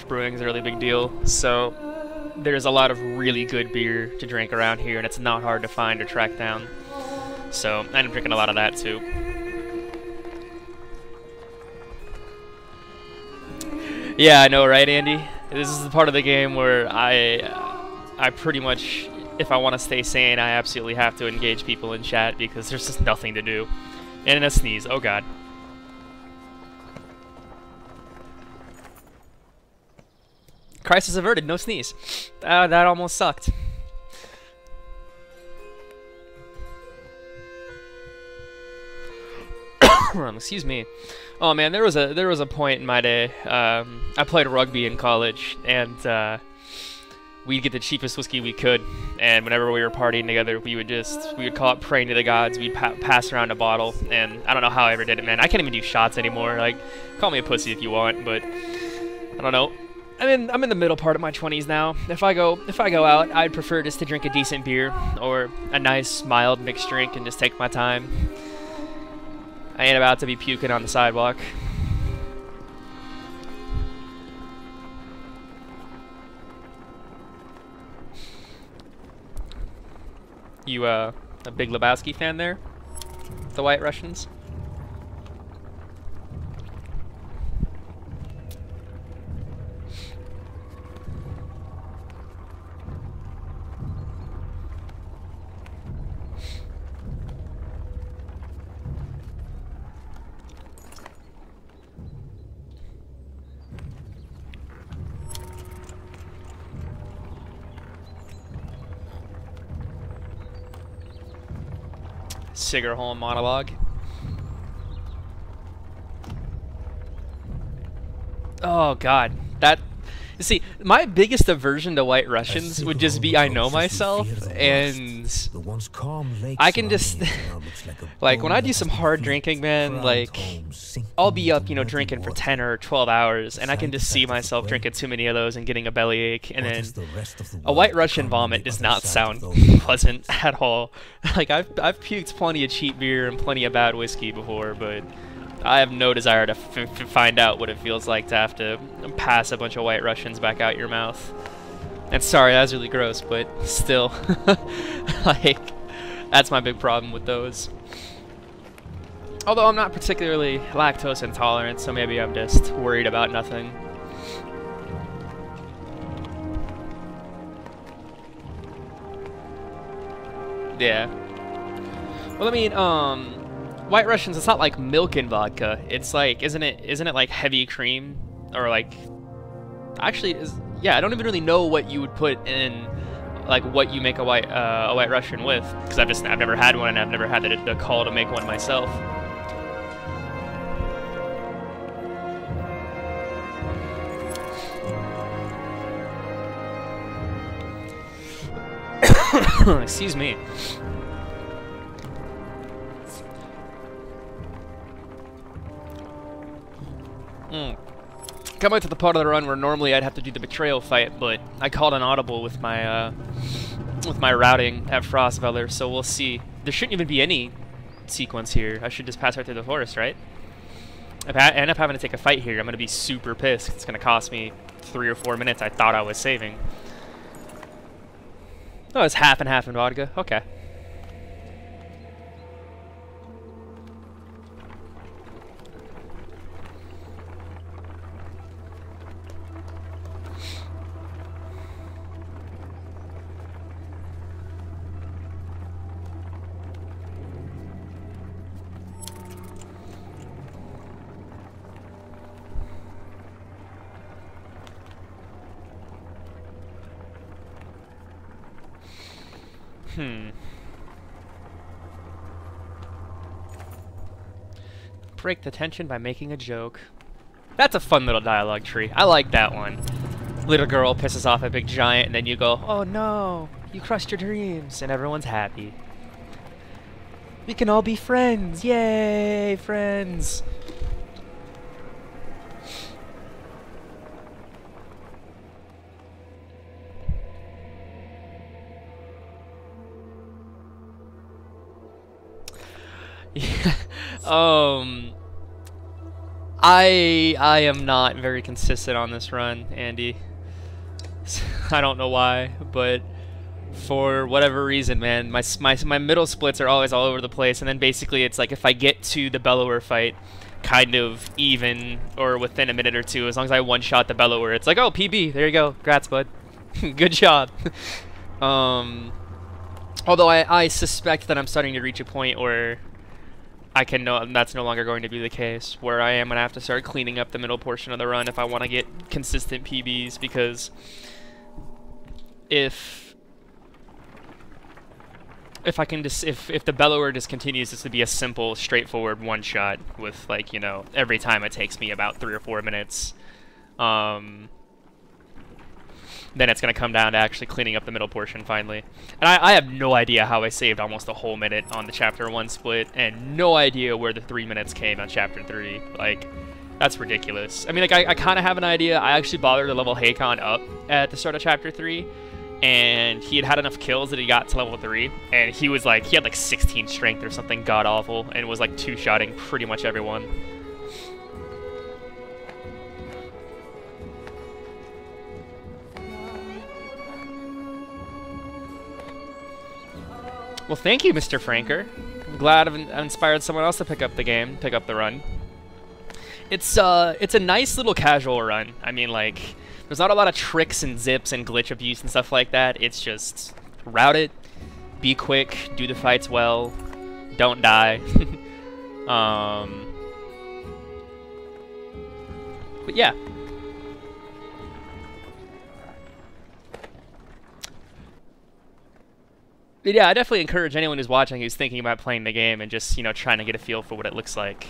brewing is a really big deal, so there's a lot of really good beer to drink around here, and it's not hard to find or track down. So I end up drinking a lot of that too. Yeah, I know, right, Andy? This is the part of the game where I pretty much, if I want to stay sane, I absolutely have to engage people in chat because there's just nothing to do. And a sneeze. Oh god. Crisis averted, no sneeze. That almost sucked. Excuse me. Oh man, there was a point in my day. I played rugby in college, and we'd get the cheapest whiskey we could. And whenever we were partying together, we would call it praying to the gods. We'd pass around a bottle, and I don't know how I ever did it, man. I can't even do shots anymore. Like, call me a pussy if you want, but I don't know. I'm in the middle part of my 20s now. If I go out, I'd prefer just to drink a decent beer or a nice mild mixed drink and just take my time. I ain't about to be puking on the sidewalk. You a big Lebowski fan there? The White Russians? Sigerholm monologue. Oh god, that, you see, my biggest aversion to White Russians would just be I know myself, and I can just like when I do some hard drinking, man, like I'll be up, you know, drinking for 10 or 12 hours, and I can just see myself drinking too many of those and getting a bellyache, and then a White Russian vomit does not sound pleasant at all. Like I've puked plenty of cheap beer and plenty of bad whiskey before, but I have no desire to find out what it feels like to have to pass a bunch of White Russians back out your mouth. And sorry, that was really gross, but still, like, that's my big problem with those. Although I'm not particularly lactose intolerant, so maybe I'm just worried about nothing. Yeah. Well, I mean, White Russians, it's not like milk and vodka. It's like, isn't it like heavy cream? Or like, actually, yeah, I don't even really know what you would put in, like what you make a White Russian with, because I've never had one, and I've never had the call to make one myself. Excuse me. Coming to the part of the run where normally I'd have to do the betrayal fight, but I called an audible with my routing at Frostfeller, so we'll see. There shouldn't even be any sequence here. I should just pass right through the forest, right? If I end up having to take a fight here, I'm going to be super pissed. It's going to cost me 3 or 4 minutes I thought I was saving. Oh, it's half and half in vodka. Okay. Break the tension by making a joke. That's a fun little dialogue tree. I like that one. Little girl pisses off a big giant, and then you go, "Oh no, you crushed your dreams," and everyone's happy. We can all be friends. Yay, friends. I am not very consistent on this run, Andy. I don't know why, but for whatever reason, man, my middle splits are always all over the place, and then basically it's like if I get to the Bellower fight kind of even or within a minute or two, as long as I one-shot the Bellower, it's like, oh, PB, there you go, grats, bud. Good job. Although I suspect that I'm starting to reach a point where I can know that's no longer going to be the case, where I am going to have to start cleaning up the middle portion of the run if I want to get consistent PBs, because if I can just if the Bellower just continues just to be a simple, straightforward one shot with, like, you know, every time it takes me about 3 or 4 minutes, then it's going to come down to actually cleaning up the middle portion finally. And I have no idea how I saved almost a whole minute on the Chapter 1 split, and no idea where the 3 minutes came on Chapter 3. Like, that's ridiculous. I mean, like, I kind of have an idea. I actually bothered to level Hakon up at the start of Chapter 3, and he had enough kills that he got to level 3, and he was like, he had like 16 strength or something god-awful, and was like two-shotting pretty much everyone. Well, thank you, Mr. Franker. I'm glad I've inspired someone else to pick up the run. It's a nice little casual run. I mean, like, there's not a lot of tricks and zips and glitch abuse and stuff like that. It's just route it, be quick, do the fights well, don't die. But yeah. But yeah, I definitely encourage anyone who's watching who's thinking about playing the game and just, you know, trying to get a feel for what it looks like.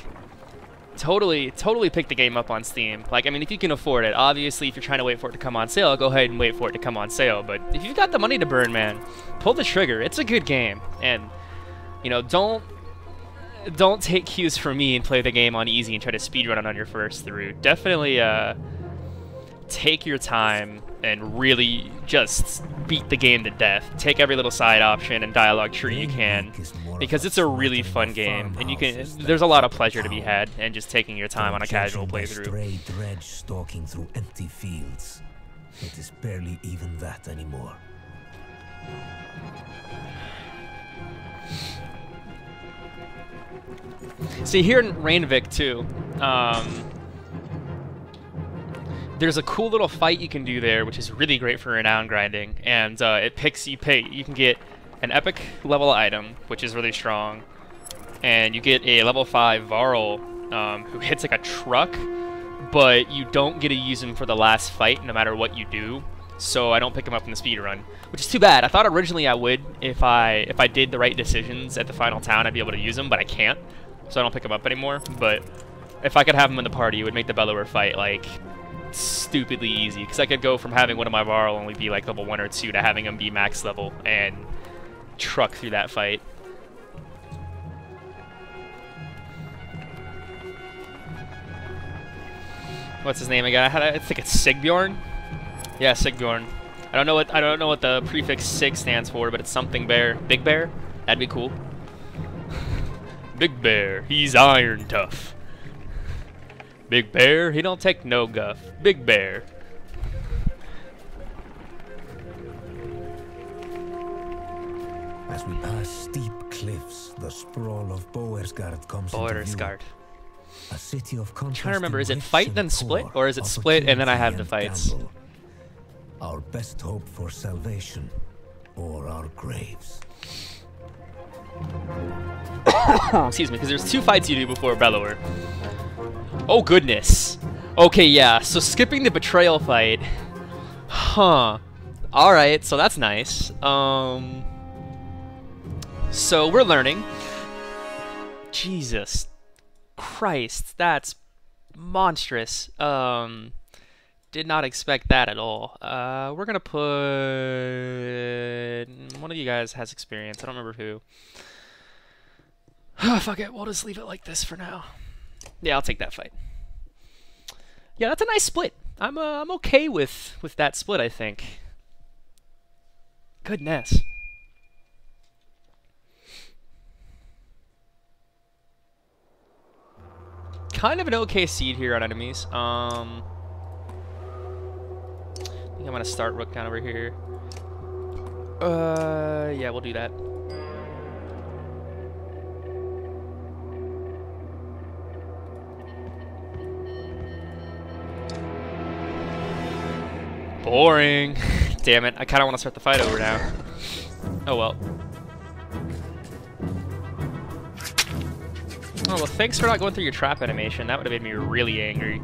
Totally pick the game up on Steam. Like, I mean, if you can afford it. Obviously, if you're trying to wait for it to come on sale, go ahead and wait for it to come on sale. But if you've got the money to burn, man, pull the trigger. It's a good game. And, you know, don't take cues from me and play the game on easy and try to speedrun it on your first through. Definitely take your time and really just beat the game to death. Take every little side option and dialogue tree you can, because it's a really fun game, and there's a lot of pleasure to be had in just taking your time on a casual playthrough.
Stray dredge stalking through empty fields. It is barely even that anymore.
See, here in Rainvik too, there's a cool little fight you can do there, which is really great for renown grinding, and you can get an epic level item, which is really strong, and you get a level 5 Varl who hits like a truck, but you don't get to use him for the last fight no matter what you do, so I don't pick him up in the speedrun, which is too bad. I thought originally I would. If I did the right decisions at the final town, I'd be able to use him, but I can't, so I don't pick him up anymore. But if I could have him in the party, it would make the Bellower fight, like, stupidly easy, because I could go from having one of my Varl only be like level 1 or 2 to having him be max level and truck through that fight. What's his name again? I think it's Sigbjorn. Yeah, Sigbjorn. I don't know what the prefix Sig stands for, but it's something bear. Big Bear? That'd be cool. Big Bear, he's iron tough. Big Bear, he don't take no guff. Big Bear.
As we pass steep cliffs, the sprawl of Boersgard comes into view.
Boersgard.
A city of
I'm trying to remember, is it fight then split, or is it split and then I have the fights?
Gamble. Our best hope for salvation, or our graves.
Excuse me, because there's 2 fights you do before Bellower. Oh goodness. Okay, yeah, so skipping the betrayal fight. Huh. Alright, so that's nice. So we're learning. Jesus Christ, that's monstrous. Did not expect that at all. We're gonna put... One of you guys has experience, I don't remember who. Fuck it, we'll just leave it like this for now. Yeah, I'll take that fight. Yeah, that's a nice split. I'm okay with that split, I think. Goodness. Kind of an okay seed here on enemies. I think I'm gonna start Rook down over here. Yeah, we'll do that. Boring. Damn it, I kind of want to start the fight over now. Oh well. Oh well, thanks for not going through your trap animation. That would have made me really angry.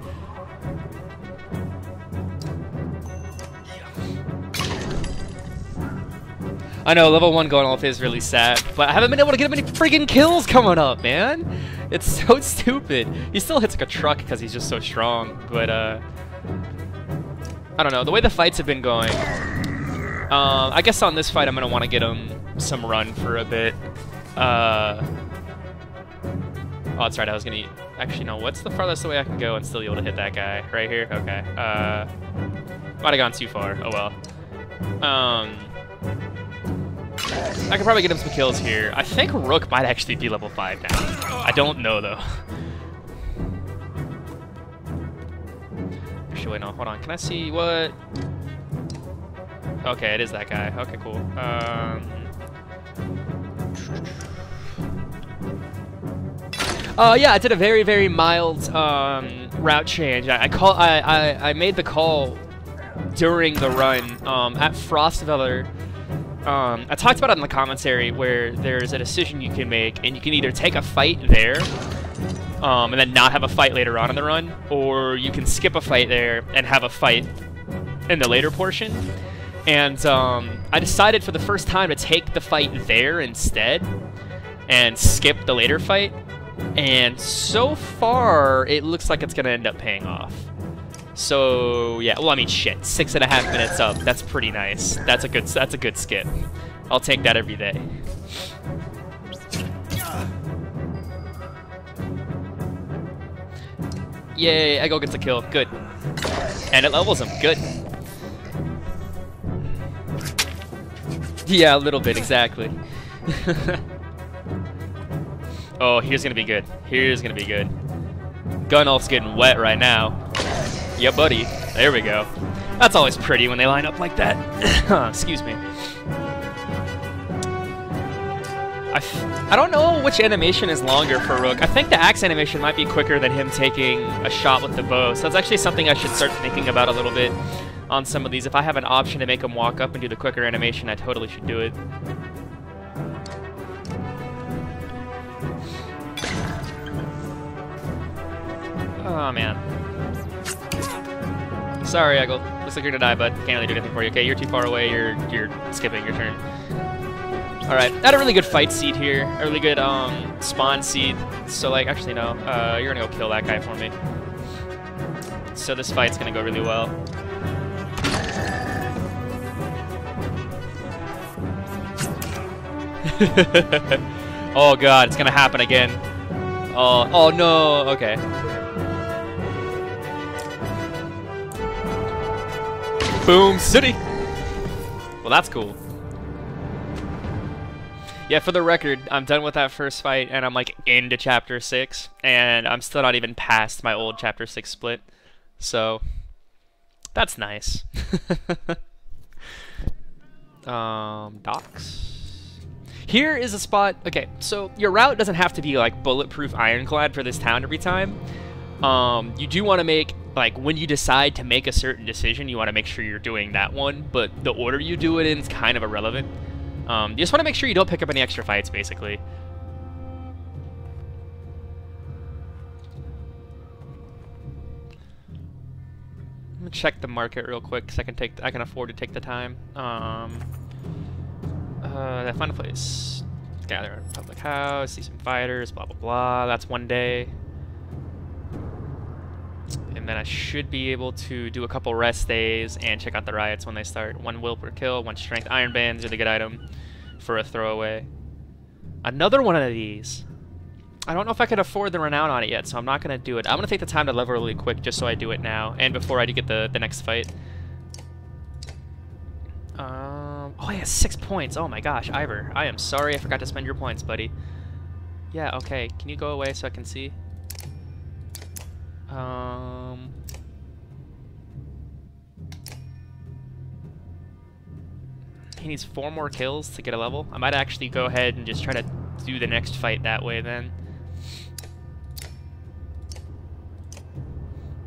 I know, level 1 going off is really sad, but I haven't been able to get many friggin' kills coming up, man! It's so stupid. He still hits like a truck because he's just so strong, but I don't know, the way the fights have been going, I guess on this fight I'm going to want to get him some run for a bit. Oh, that's right, I was going to... Actually, no, what's the farthest away I can go and still be able to hit that guy? Right here? Okay. Might have gone too far. Oh, well. I could probably get him some kills here. I think Rook might actually be level 5 now. I don't know, though. Actually, wait, no, hold on. Can I see what... Okay, it is that guy. Okay, cool. Yeah, I did a very, very mild route change. I made the call during the run at Frostveller. I talked about it in the commentary where there's a decision you can make, and you can either take a fight there and then not have a fight later on in the run, or you can skip a fight there and have a fight in the later portion. And I decided for the first time to take the fight there instead and skip the later fight. And so far, it looks like it's going to end up paying off. So, yeah, well, I mean, shit, 6.5 minutes up. That's pretty nice. That's a good skip. I'll take that every day. Yay, Ego gets a kill. Good. And it levels him. Good. Yeah, a little bit, exactly. Oh, here's gonna be good. Here's gonna be good. Gun Elf's getting wet right now. Yeah, buddy. There we go. That's always pretty when they line up like that. Excuse me. I don't know which animation is longer for Rook. I think the axe animation might be quicker than him taking a shot with the bow. So that's actually something I should start thinking about a little bit on some of these. If I have an option to make him walk up and do the quicker animation, I totally should do it. Oh, man. Sorry, Eggle. Looks like you're gonna die, bud. Can't really do anything for you. Okay, you're too far away. You're skipping your turn. Alright, I had a really good fight seed here. A really good spawn seed. So, like, actually, no. You're gonna go kill that guy for me. So this fight's gonna go really well. Oh god, it's gonna happen again. Oh no, okay. Boom City! Well, that's cool. Yeah, for the record, I'm done with that first fight, and I'm like into Chapter 6, and I'm still not even past my old Chapter 6 split. So, that's nice. Docks. Here is a spot. Okay, so your route doesn't have to be like bulletproof ironclad for this town every time. You do want to make, like, when you decide to make a certain decision, you want to make sure you're doing that one, but the order you do it in is kind of irrelevant. You just want to make sure you don't pick up any extra fights, basically. I'm gonna check the market real quick, because I can afford to take the time. That final place. Gather at a public house, see some fighters, blah blah blah. That's one day. And then I should be able to do a couple rest days and check out the riots when they start. 1 will per kill, 1 strength. Iron Band's really good item for a throwaway. Another one of these. I don't know if I can afford the renown on it yet, so I'm not going to do it. I'm going to take the time to level really quick just so I do it now and before I do get the next fight. Oh, yeah, 6 points. Oh my gosh, Ivor. I am sorry I forgot to spend your points, buddy. Yeah, okay. Can you go away so I can see? He needs 4 more kills to get a level. I might actually go ahead and just try to do the next fight that way then.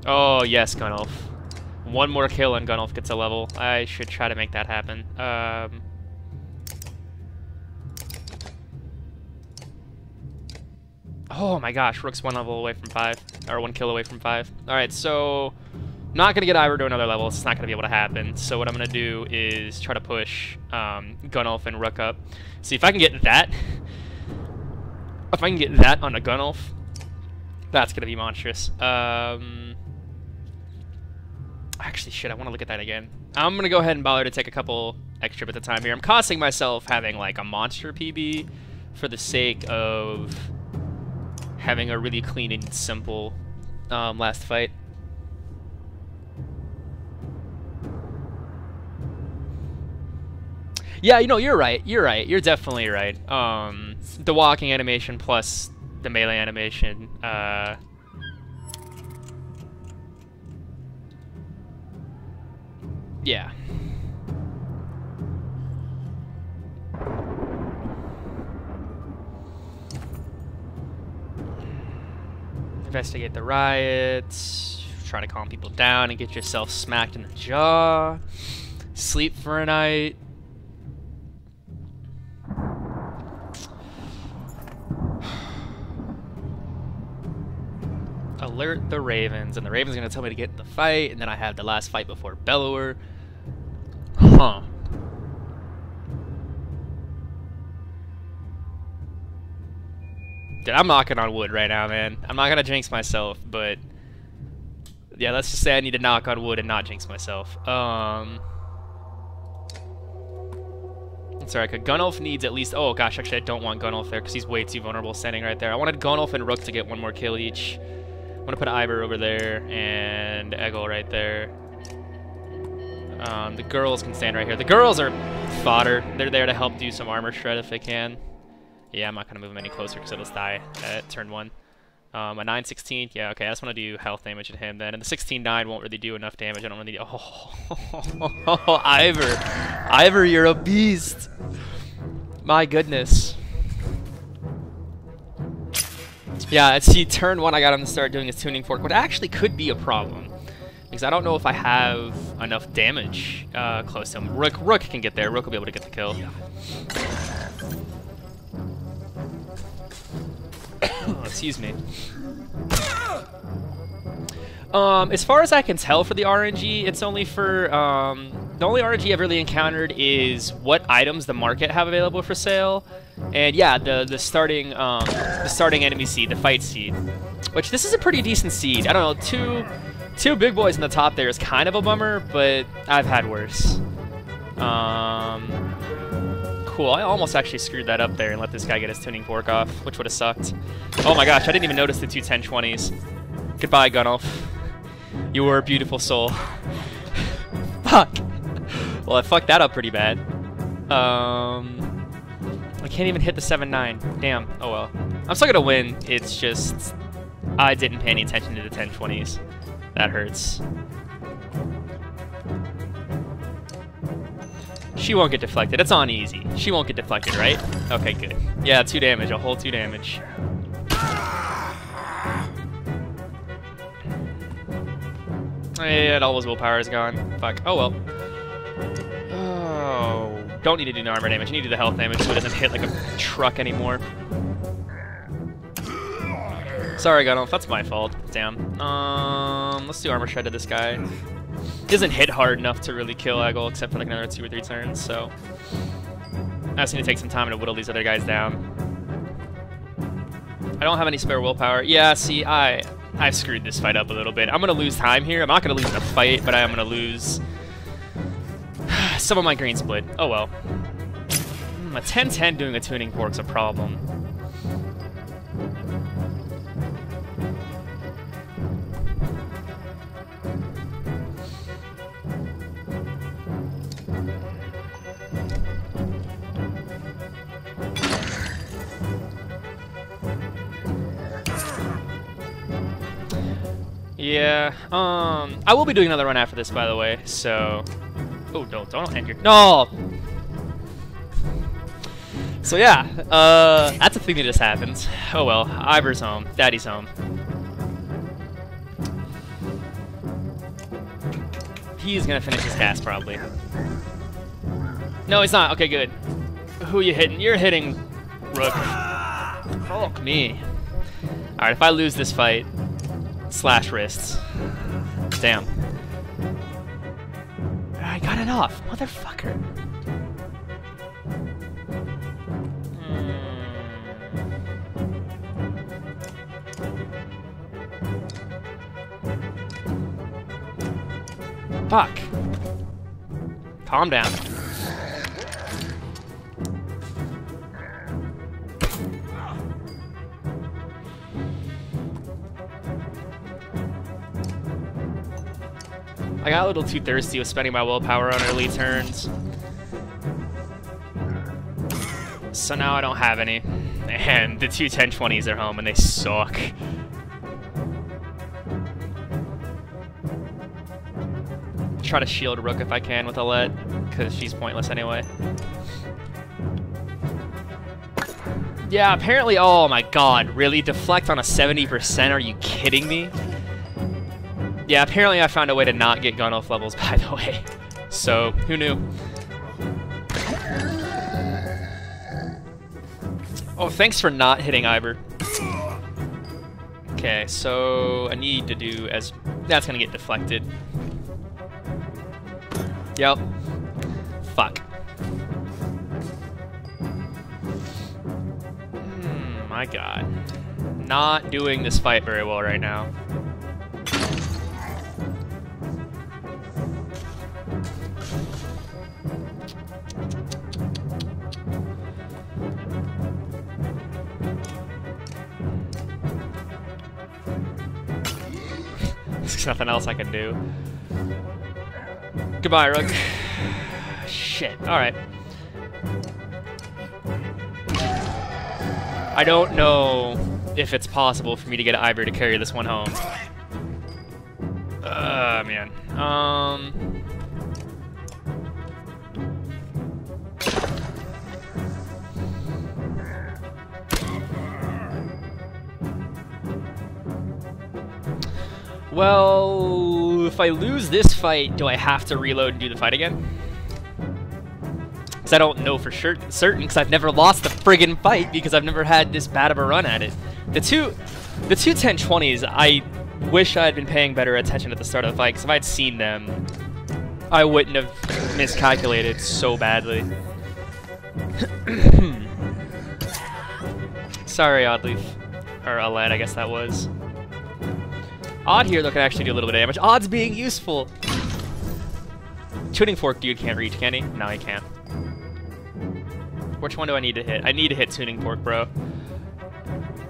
Oh, yes, Gunnulf. 1 more kill and Gunnulf gets a level. I should try to make that happen. Oh my gosh, Rook's 1 level away from 5. Or 1 kill away from 5. Alright, so not going to get Ivor to another level. It's not going to be able to happen. So what I'm going to do is try to push Gunnulf and Rook up. See if I can get that. If I can get that on a Gunnulf, that's going to be monstrous. Actually, shit, I want to look at that again. I'm going to go ahead and bother to take a couple extra bits of time here. I'm costing myself having like a monster PB for the sake of having a really clean and simple last fight. Yeah, you know, you're right. You're right. You're definitely right. The walking animation plus the melee animation. Yeah. Investigate the riots. Try to calm people down and get yourself smacked in the jaw. Sleep for a night. Alert the Ravens, and the Ravens are going to tell me to get in the fight, and then I have the last fight before Bellower. Huh. Dude, I'm knocking on wood right now, man. I'm not going to jinx myself, but yeah, let's just say I need to knock on wood and not jinx myself. Sorry, because Gunnulf needs at least... Oh, gosh, actually, I don't want Gunnulf there because he's way too vulnerable standing right there. I wanted Gunnulf and Rook to get 1 more kill each. I'm going to put Ivor over there and Eggle right there. The girls can stand right here. The girls are fodder. They're there to help do some armor shred if they can. Yeah, I'm not going to move him any closer because it'll die at turn 1. A 9/16. Yeah, okay, I just want to do health damage at him then. And the 16/9 won't really do enough damage. I don't really... Oh, Ivor. Ivor, you're a beast. My goodness. Yeah, see, turn 1 I got him to start doing his tuning fork, what actually could be a problem. Because I don't know if I have enough damage close to him. Rook can get there. Rook will be able to get the kill. Oh, excuse me. As far as I can tell for the RNG, it's only for... the only RNG I've really encountered is what items the market have available for sale. And yeah, the starting enemy seed, the fight seed. Which, this is a pretty decent seed. I don't know, two big boys in the top there is kind of a bummer, but I've had worse. Cool, I almost actually screwed that up there and let this guy get his tuning fork off, which would have sucked. Oh my gosh, I didn't even notice the 2 10/20s. Goodbye, Gunnulf. You were a beautiful soul. Fuck. Well, I fucked that up pretty bad. I can't even hit the 7-9. Damn. Oh well. I'm still gonna win. It's just I didn't pay any attention to the 10-20s. That hurts. She won't get deflected. It's on easy. She won't get deflected, right? Okay, good. Yeah, 2 damage. A whole 2 damage. And all his willpower is gone. Fuck. Oh well. Oh. Don't need to do no armor damage. You need to do the health damage so it doesn't hit like a truck anymore. Sorry, Gunelf. That's my fault. Damn. Let's do armor shred to this guy. He doesn't hit hard enough to really kill Eggle, except for like another 2 or 3 turns, so I just need to take some time to whittle these other guys down. I don't have any spare willpower. Yeah, see, I've screwed this fight up a little bit. I'm gonna lose time here. I'm not gonna lose the fight, but I am gonna lose some of my green split. Oh well. A 10-10 doing a tuning fork's a problem. Yeah, I will be doing another run after this, by the way, so... Oh, don't end your... No! So yeah, that's a thing that just happened. Oh well, Ivor's home. Daddy's home. He's gonna finish his cast, probably. No, he's not. Okay, good. Who are you hitting? You're hitting Rook. Fuck me. Alright, if I lose this fight... Slash wrists. Damn. I got it off, motherfucker. Fuck. Calm down. I got a little too thirsty with spending my willpower on early turns. So now I don't have any. And the 2 10-20s are home and they suck. Try to shield Rook if I can with Alette, because she's pointless anyway. Yeah, apparently, oh my god, really? Deflect on a 70%? Are you kidding me? Yeah, apparently I found a way to not get Gunelf levels, by the way. So, who knew? Oh, thanks for not hitting Ivor. Okay, so I need to do as... That's gonna get deflected. Yep. Fuck. My god. Not doing this fight very well right now. There's nothing else I can do. Goodbye, Rook. Shit. Alright. I don't know if it's possible for me to get Ivor to carry this one home. Man. Well, if I lose this fight, do I have to reload and do the fight again? Because I don't know for certain, because I've never lost the friggin' fight because I've never had this bad of a run at it. The two 10-20s, I wish I had been paying better attention at the start of the fight, because if I had seen them, I wouldn't have miscalculated so badly. Sorry, Oddleaf. Or Alette, I guess that was. Odd here, though, can actually do a little bit of damage. Odd's being useful! Tuning Fork dude can't reach, can he? No, he can't. Which one do I need to hit? I need to hit Tuning Fork, bro.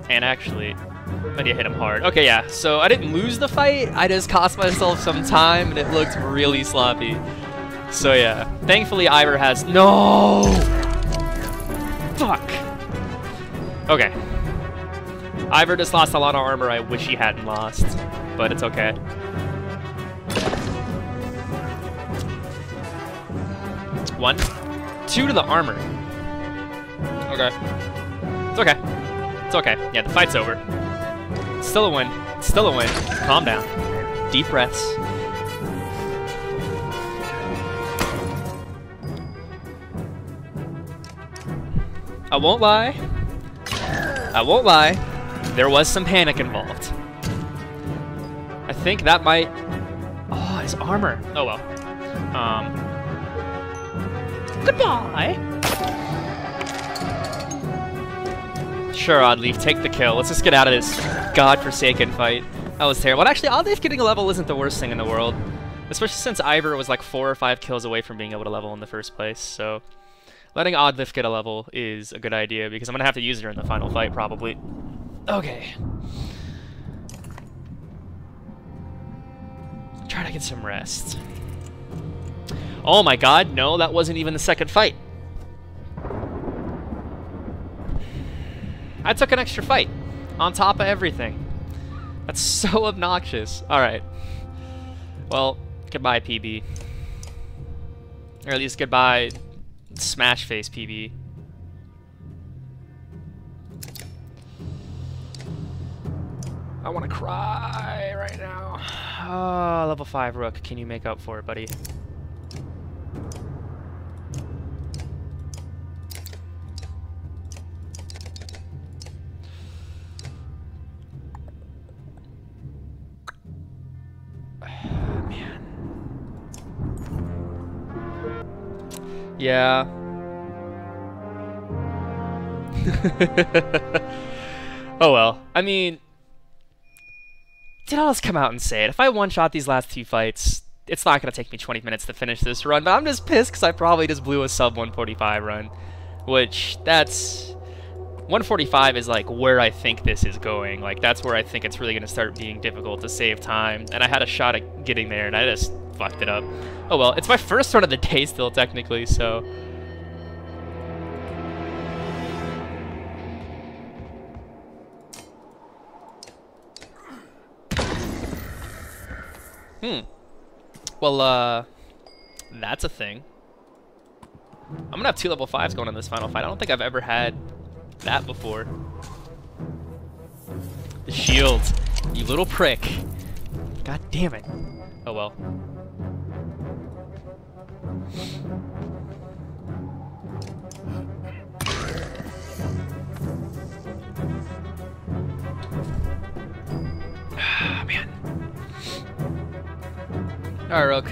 And actually, I need to hit him hard. Okay, yeah, so I didn't lose the fight. I just cost myself some time, and it looked really sloppy. So yeah, thankfully Ivor has no. Fuck. Okay. Ivor just lost a lot of armor I wish he hadn't lost, but it's okay. One, two to the armor. Okay. It's okay. It's okay. Yeah, the fight's over. It's still a win. It's still a win. Calm down. Deep breaths. I won't lie. I won't lie. There was some panic involved. I think that might... Oh, his armor. Oh well. Goodbye. Sure, Oddleaf, take the kill. Let's just get out of this godforsaken fight. That was terrible. And actually, Oddleaf getting a level isn't the worst thing in the world. Especially since Ivor was like 4 or 5 kills away from being able to level in the first place, so... Letting Oddleaf get a level is a good idea, because I'm going to have to use her in the final fight, probably. Okay. Try to get some rest. Oh my god, no, that wasn't even the second fight. I took an extra fight, on top of everything. That's so obnoxious. Alright. Well, goodbye, PB. Or at least goodbye... Smash face PB. I want to cry right now. Oh, level 5 Rook. Can you make up for it, buddy? Man. Yeah. Oh well. I mean, I'll just come out and say it. If I one-shot these last 2 fights, it's not going to take me 20 minutes to finish this run, but I'm just pissed because I probably just blew a sub 145 run, which that's... 145 is like where I think this is going. Like that's where I think it's really going to start being difficult to save time, and I had a shot at getting there and I just fucked it up. Oh well, it's my first run of the day still technically, so... Well, that's a thing. I'm gonna have 2 level 5s going in this final fight. I don't think I've ever had that before. The shield, you little prick. God damn it. Oh well. Ah, man. Alright, Rook.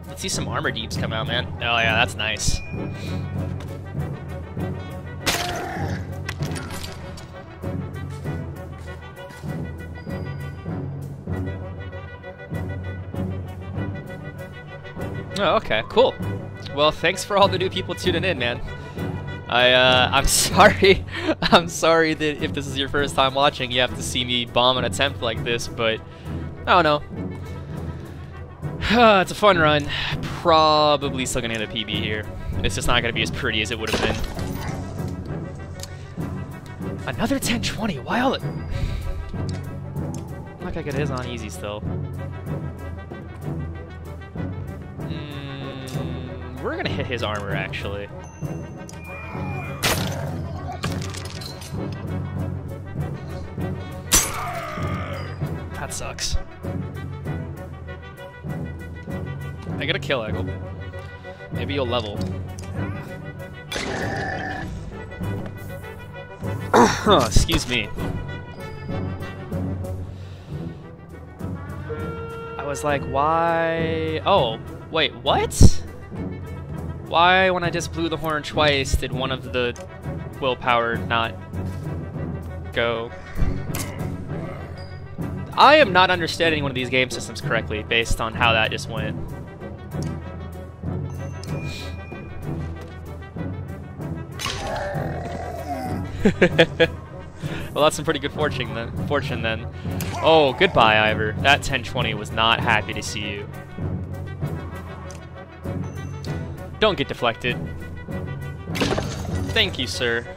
Let's see some armor deeps come out, man. Oh yeah, that's nice. Oh, okay, cool. Well, thanks for all the new people tuning in, man. I'm sorry. I'm sorry that if this is your first time watching, you have to see me bomb an attempt like this, but I don't know. It's a fun run. Probably still gonna get a PB here. It's just not gonna be as pretty as it would have been. Another 10-20. Why all the... I'm not gonna get his on easy still. We're gonna hit his armor actually. That sucks. I got a kill angle. Maybe you'll level. Excuse me. I was like, why? Oh, wait, what? Why, when I just blew the horn twice, did one of the willpower not go? I am not understanding one of these game systems correctly based on how that just went. Well, that's some pretty good fortune then. Oh, goodbye, Ivor. That 10-20 was not happy to see you. Don't get deflected. Thank you, sir.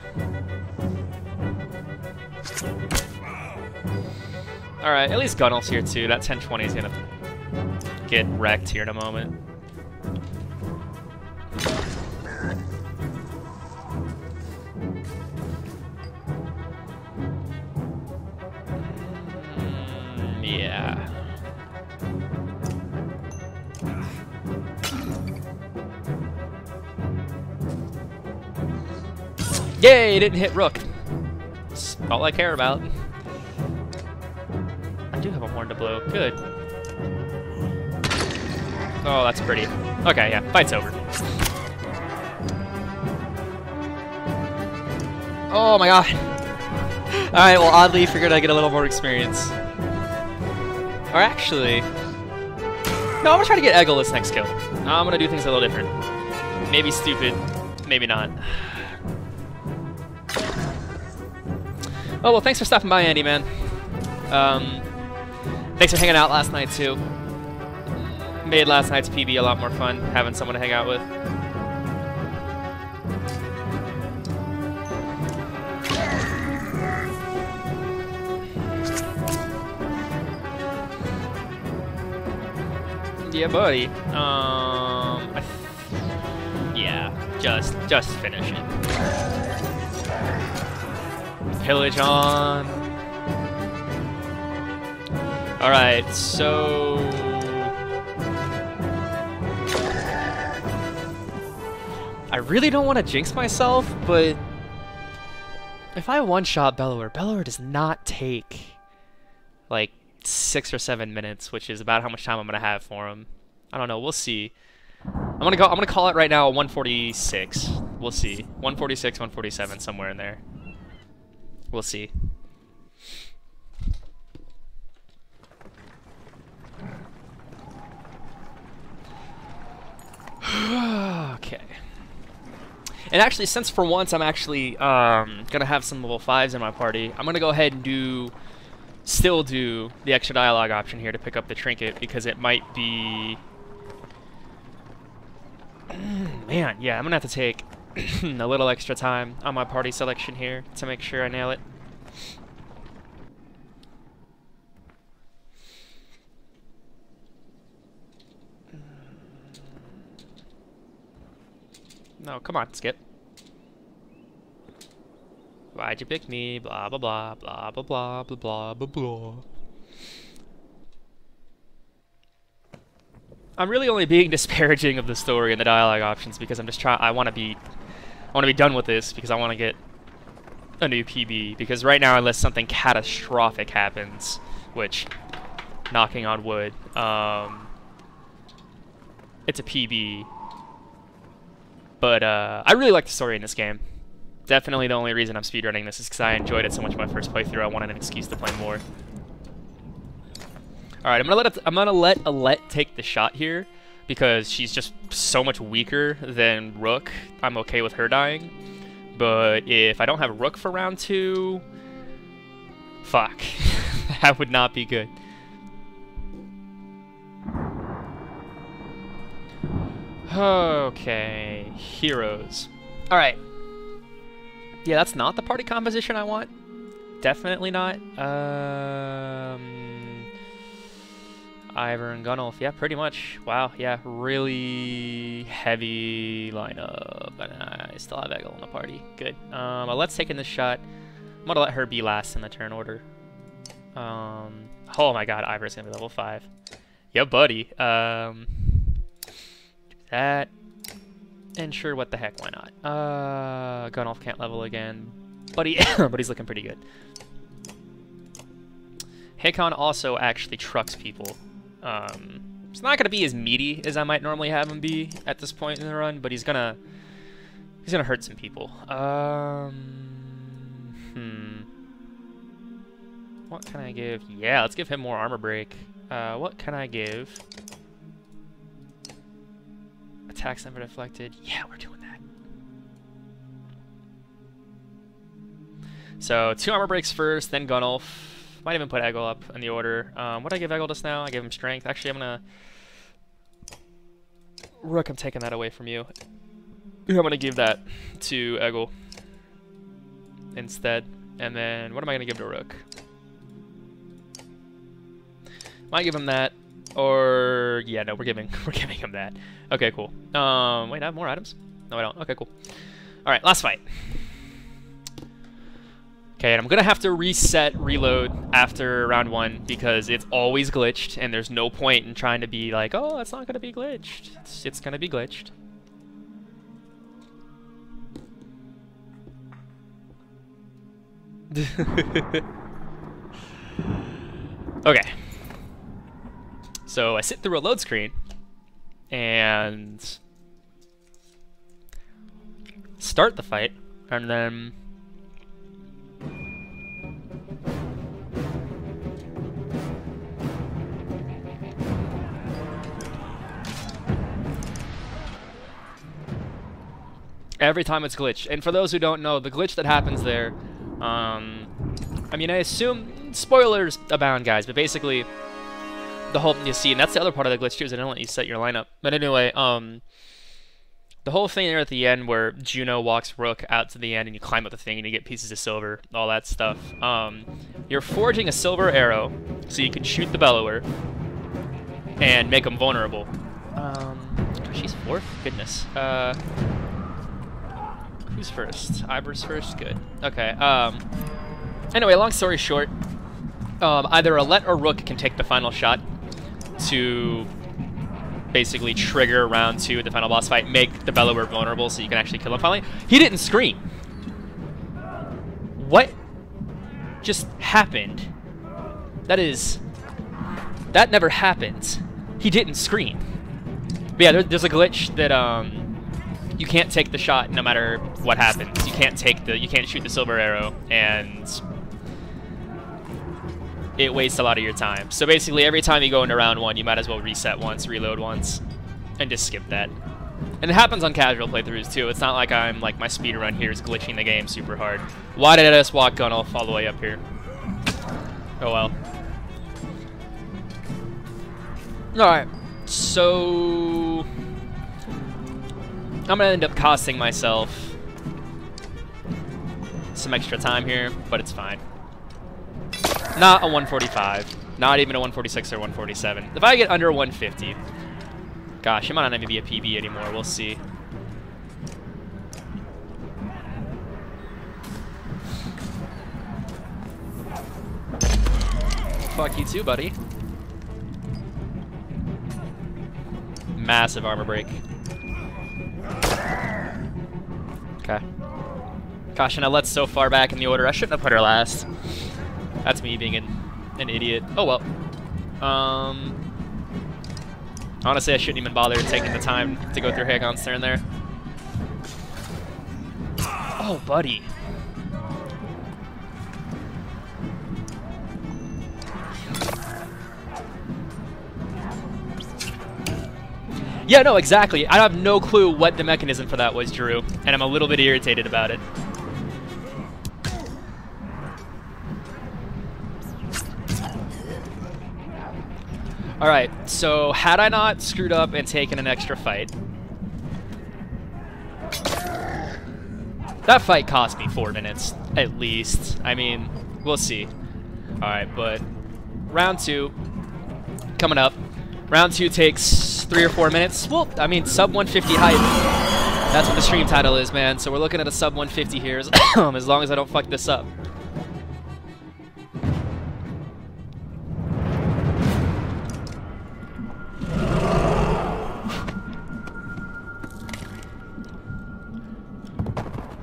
Alright, at least Gunnel's here too. That 1020 is gonna get wrecked here in a moment. Yeah. Yay, it didn't hit Rook. That's all I care about. I do have a horn to blow. Good. Oh, that's pretty. Okay, yeah, fight's over. Oh my god. Alright, well, oddly, figured I'd get a little more experience. Or actually... No, I'm gonna try to get Eggle this next kill. I'm gonna do things a little different. Maybe stupid, maybe not. Oh, well, thanks for stopping by, Andy, man. Thanks for hanging out last night, too. Made last night's PB a lot more fun, having someone to hang out with. Yeah, buddy. Yeah, just finish it. Pillage on. Alright, so... I really don't want to jinx myself, but... If I one-shot Bellower, Bellower does not take, like, 6 or 7 minutes, which is about how much time I'm gonna have for him. I don't know, we'll see. I'm gonna call it right now 146. We'll see. 146, 147, somewhere in there. We'll see. Okay. And actually, since for once I'm actually gonna have some level 5s in my party, I'm gonna go ahead and still do the extra dialogue option here to pick up the trinket, because it might be... Man, yeah, I'm gonna have to take a little extra time on my party selection here to make sure I nail it. No, come on, Skip. Why'd you pick me? Blah, blah, blah, blah, blah, blah, blah, blah, blah, blah. I'm really only being disparaging of the story and the dialogue options because I'm just trying. I want to be done with this because I want to get a new PB. Because right now, unless something catastrophic happens, which, knocking on wood, it's a PB. But I really like the story in this game. Definitely the only reason I'm speedrunning this is because I enjoyed it so much my first playthrough. I wanted an excuse to play more. All right, I'm gonna let Alette take the shot here because she's just so much weaker than Rook. I'm okay with her dying, but if I don't have Rook for round 2, fuck, that would not be good. Okay, heroes. All right. Yeah, that's not the party composition I want. Definitely not. Ivor and Gunnulf. Yeah, pretty much. Wow, yeah, really heavy lineup. And I still have Eggle in the party. Good. Let's take in this shot. I'm gonna let her be last in the turn order. Oh my god, Ivor's gonna be level 5. Yeah, buddy. Do that. And sure, what the heck, why not? Gunnulf can't level again. But he's looking pretty good. Hakon also actually trucks people. It's not gonna be as meaty as I might normally have him be at this point in the run, but he's gonna hurt some people. What can I give? Yeah, let's give him more armor break. What can I give? Attacks never deflected. Yeah, we're doing that. So 2 armor breaks first, then Gunnulf. Might even put Eggle up in the order. What did I give Eggle just now? I gave him strength. Actually, I'm gonna Rook, I'm taking that away from you. I'm gonna give that to Eggle instead. And then what am I gonna give to Rook? Might give him that, or yeah, no, we're giving him that. Okay, cool. Wait, I have more items? No, I don't. Okay, cool. All right, last fight. Okay, and I'm gonna have to reload after round 1 because it's always glitched, and there's no point in trying to be like, oh, it's not gonna be glitched. It's gonna be glitched. Okay. So I sit through a load screen and start the fight, and then every time it's glitched. And for those who don't know, the glitch that happens there, I mean, I assume spoilers abound, guys, but basically the whole, you see, and that's the other part of the glitch too, is they don't let you set your lineup. But anyway, the whole thing there at the end where Juno walks Rook out to the end and you climb up the thing and you get pieces of silver, all that stuff. You're forging a silver arrow so you can shoot the Bellower and make them vulnerable. She's 4th? Goodness. Who's first? Ivor's first? Good. Okay, anyway, long story short, either Alette or Rook can take the final shot to basically trigger round 2 at the final boss fight, make the Bellower vulnerable so you can actually kill him finally. He didn't scream. What just happened? That never happened. He didn't scream. But yeah, there's a glitch that you can't take the shot no matter what happens. You can't shoot the silver arrow, and it wastes a lot of your time. So basically, every time you go into round 1, you might as well reset once, reload once, and just skip that. And it happens on casual playthroughs too. It's not like I'm like my speedrun here is glitching the game super hard. Why did I just walk Gunnulf all the way up here? Oh well. Alright, so I'm gonna end up costing myself some extra time here, but it's fine. Not a 145, not even a 146 or 147. If I get under 150, gosh, it might not even be a PB anymore, we'll see. Fuck you too, buddy. Massive armor break. Okay. Gosh, and Alette's so far back in the order. I shouldn't have put her last. That's me being an idiot. Oh well. Honestly, I shouldn't even bother taking the time to go through Hagon's turn there. Oh, buddy. Yeah, no, exactly. I have no clue what the mechanism for that was, Drew, and I'm a little bit irritated about it. Alright, so had I not screwed up and taken an extra fight, that fight cost me 4 minutes, at least. I mean, we'll see. Alright, but round 2 coming up. Round 2 takes 3 or 4 minutes. Well, I mean, sub 150 height. That's what the stream title is, man. So we're looking at a sub 150 here, as long as I don't fuck this up.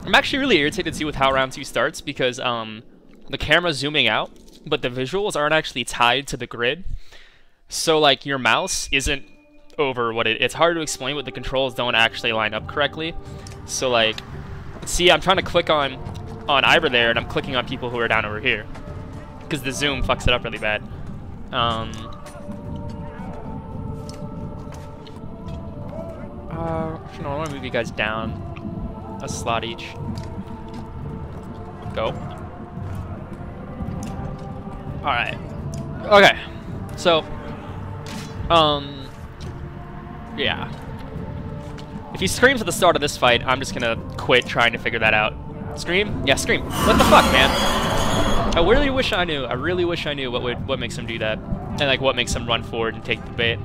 I'm actually really irritated too with how round 2 starts because the camera's zooming out, but the visuals aren't actually tied to the grid. So like your mouse isn't over what it's hard to explain, but the controls don't actually line up correctly. So like, see, I'm trying to click on Ivor there, and I'm clicking on people who are down over here because the zoom fucks it up really bad. You know, I want to move you guys down a slot each. Go. All right. Okay. So. Yeah. If he screams at the start of this fight, I'm just gonna quit trying to figure that out. Scream? Yeah, scream. What the fuck, man? I really wish I knew. I really wish I knew what makes him do that. And like what makes him run forward and take the bait.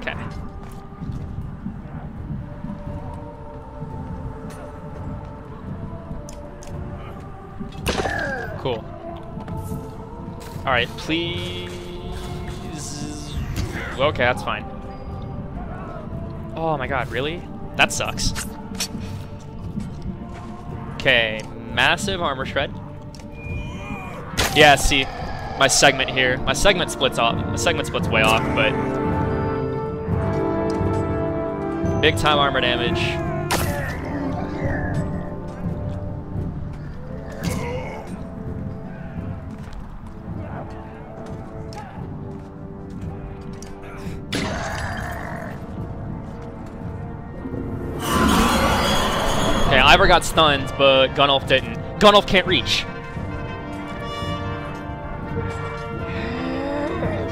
Okay. Cool. Alright, please. Okay, that's fine. Oh my god, really? That sucks. Okay, massive armor shred. Yeah, see, my segment here. My segment splits off. The segment splits way off, but big time armor damage. Okay, Ivor got stunned, but Gunnulf didn't. Gunnulf can't reach.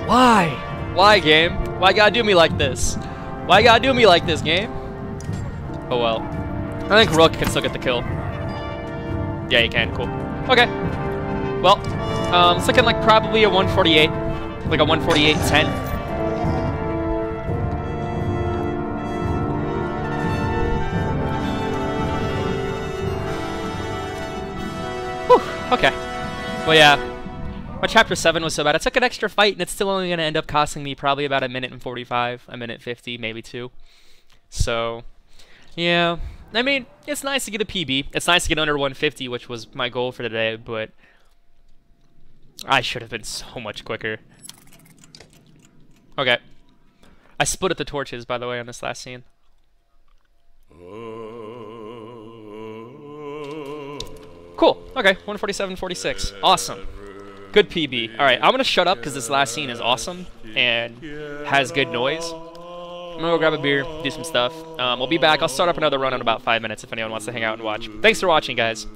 Why? Why, game? Why gotta do me like this? Why you gotta do me like this, game? Oh well. I think Rook can still get the kill. Yeah, he can. Cool. Okay. Well, it's looking like probably a 148. Like a 148-10. Okay. Well, yeah. My chapter 7 was so bad. I took an extra fight, and it's still only going to end up costing me probably about a minute and 45, a minute 50, maybe 2. So, yeah. I mean, it's nice to get a PB. It's nice to get under 150, which was my goal for today, but I should have been so much quicker. Okay. I split at the torches, by the way, on this last scene. Cool. Okay, 147.46. Awesome. Good PB. Alright, I'm gonna shut up because this last scene is awesome and has good noise. I'm gonna go grab a beer, do some stuff. We'll be back. I'll start up another run in about 5 minutes if anyone wants to hang out and watch. Thanks for watching, guys.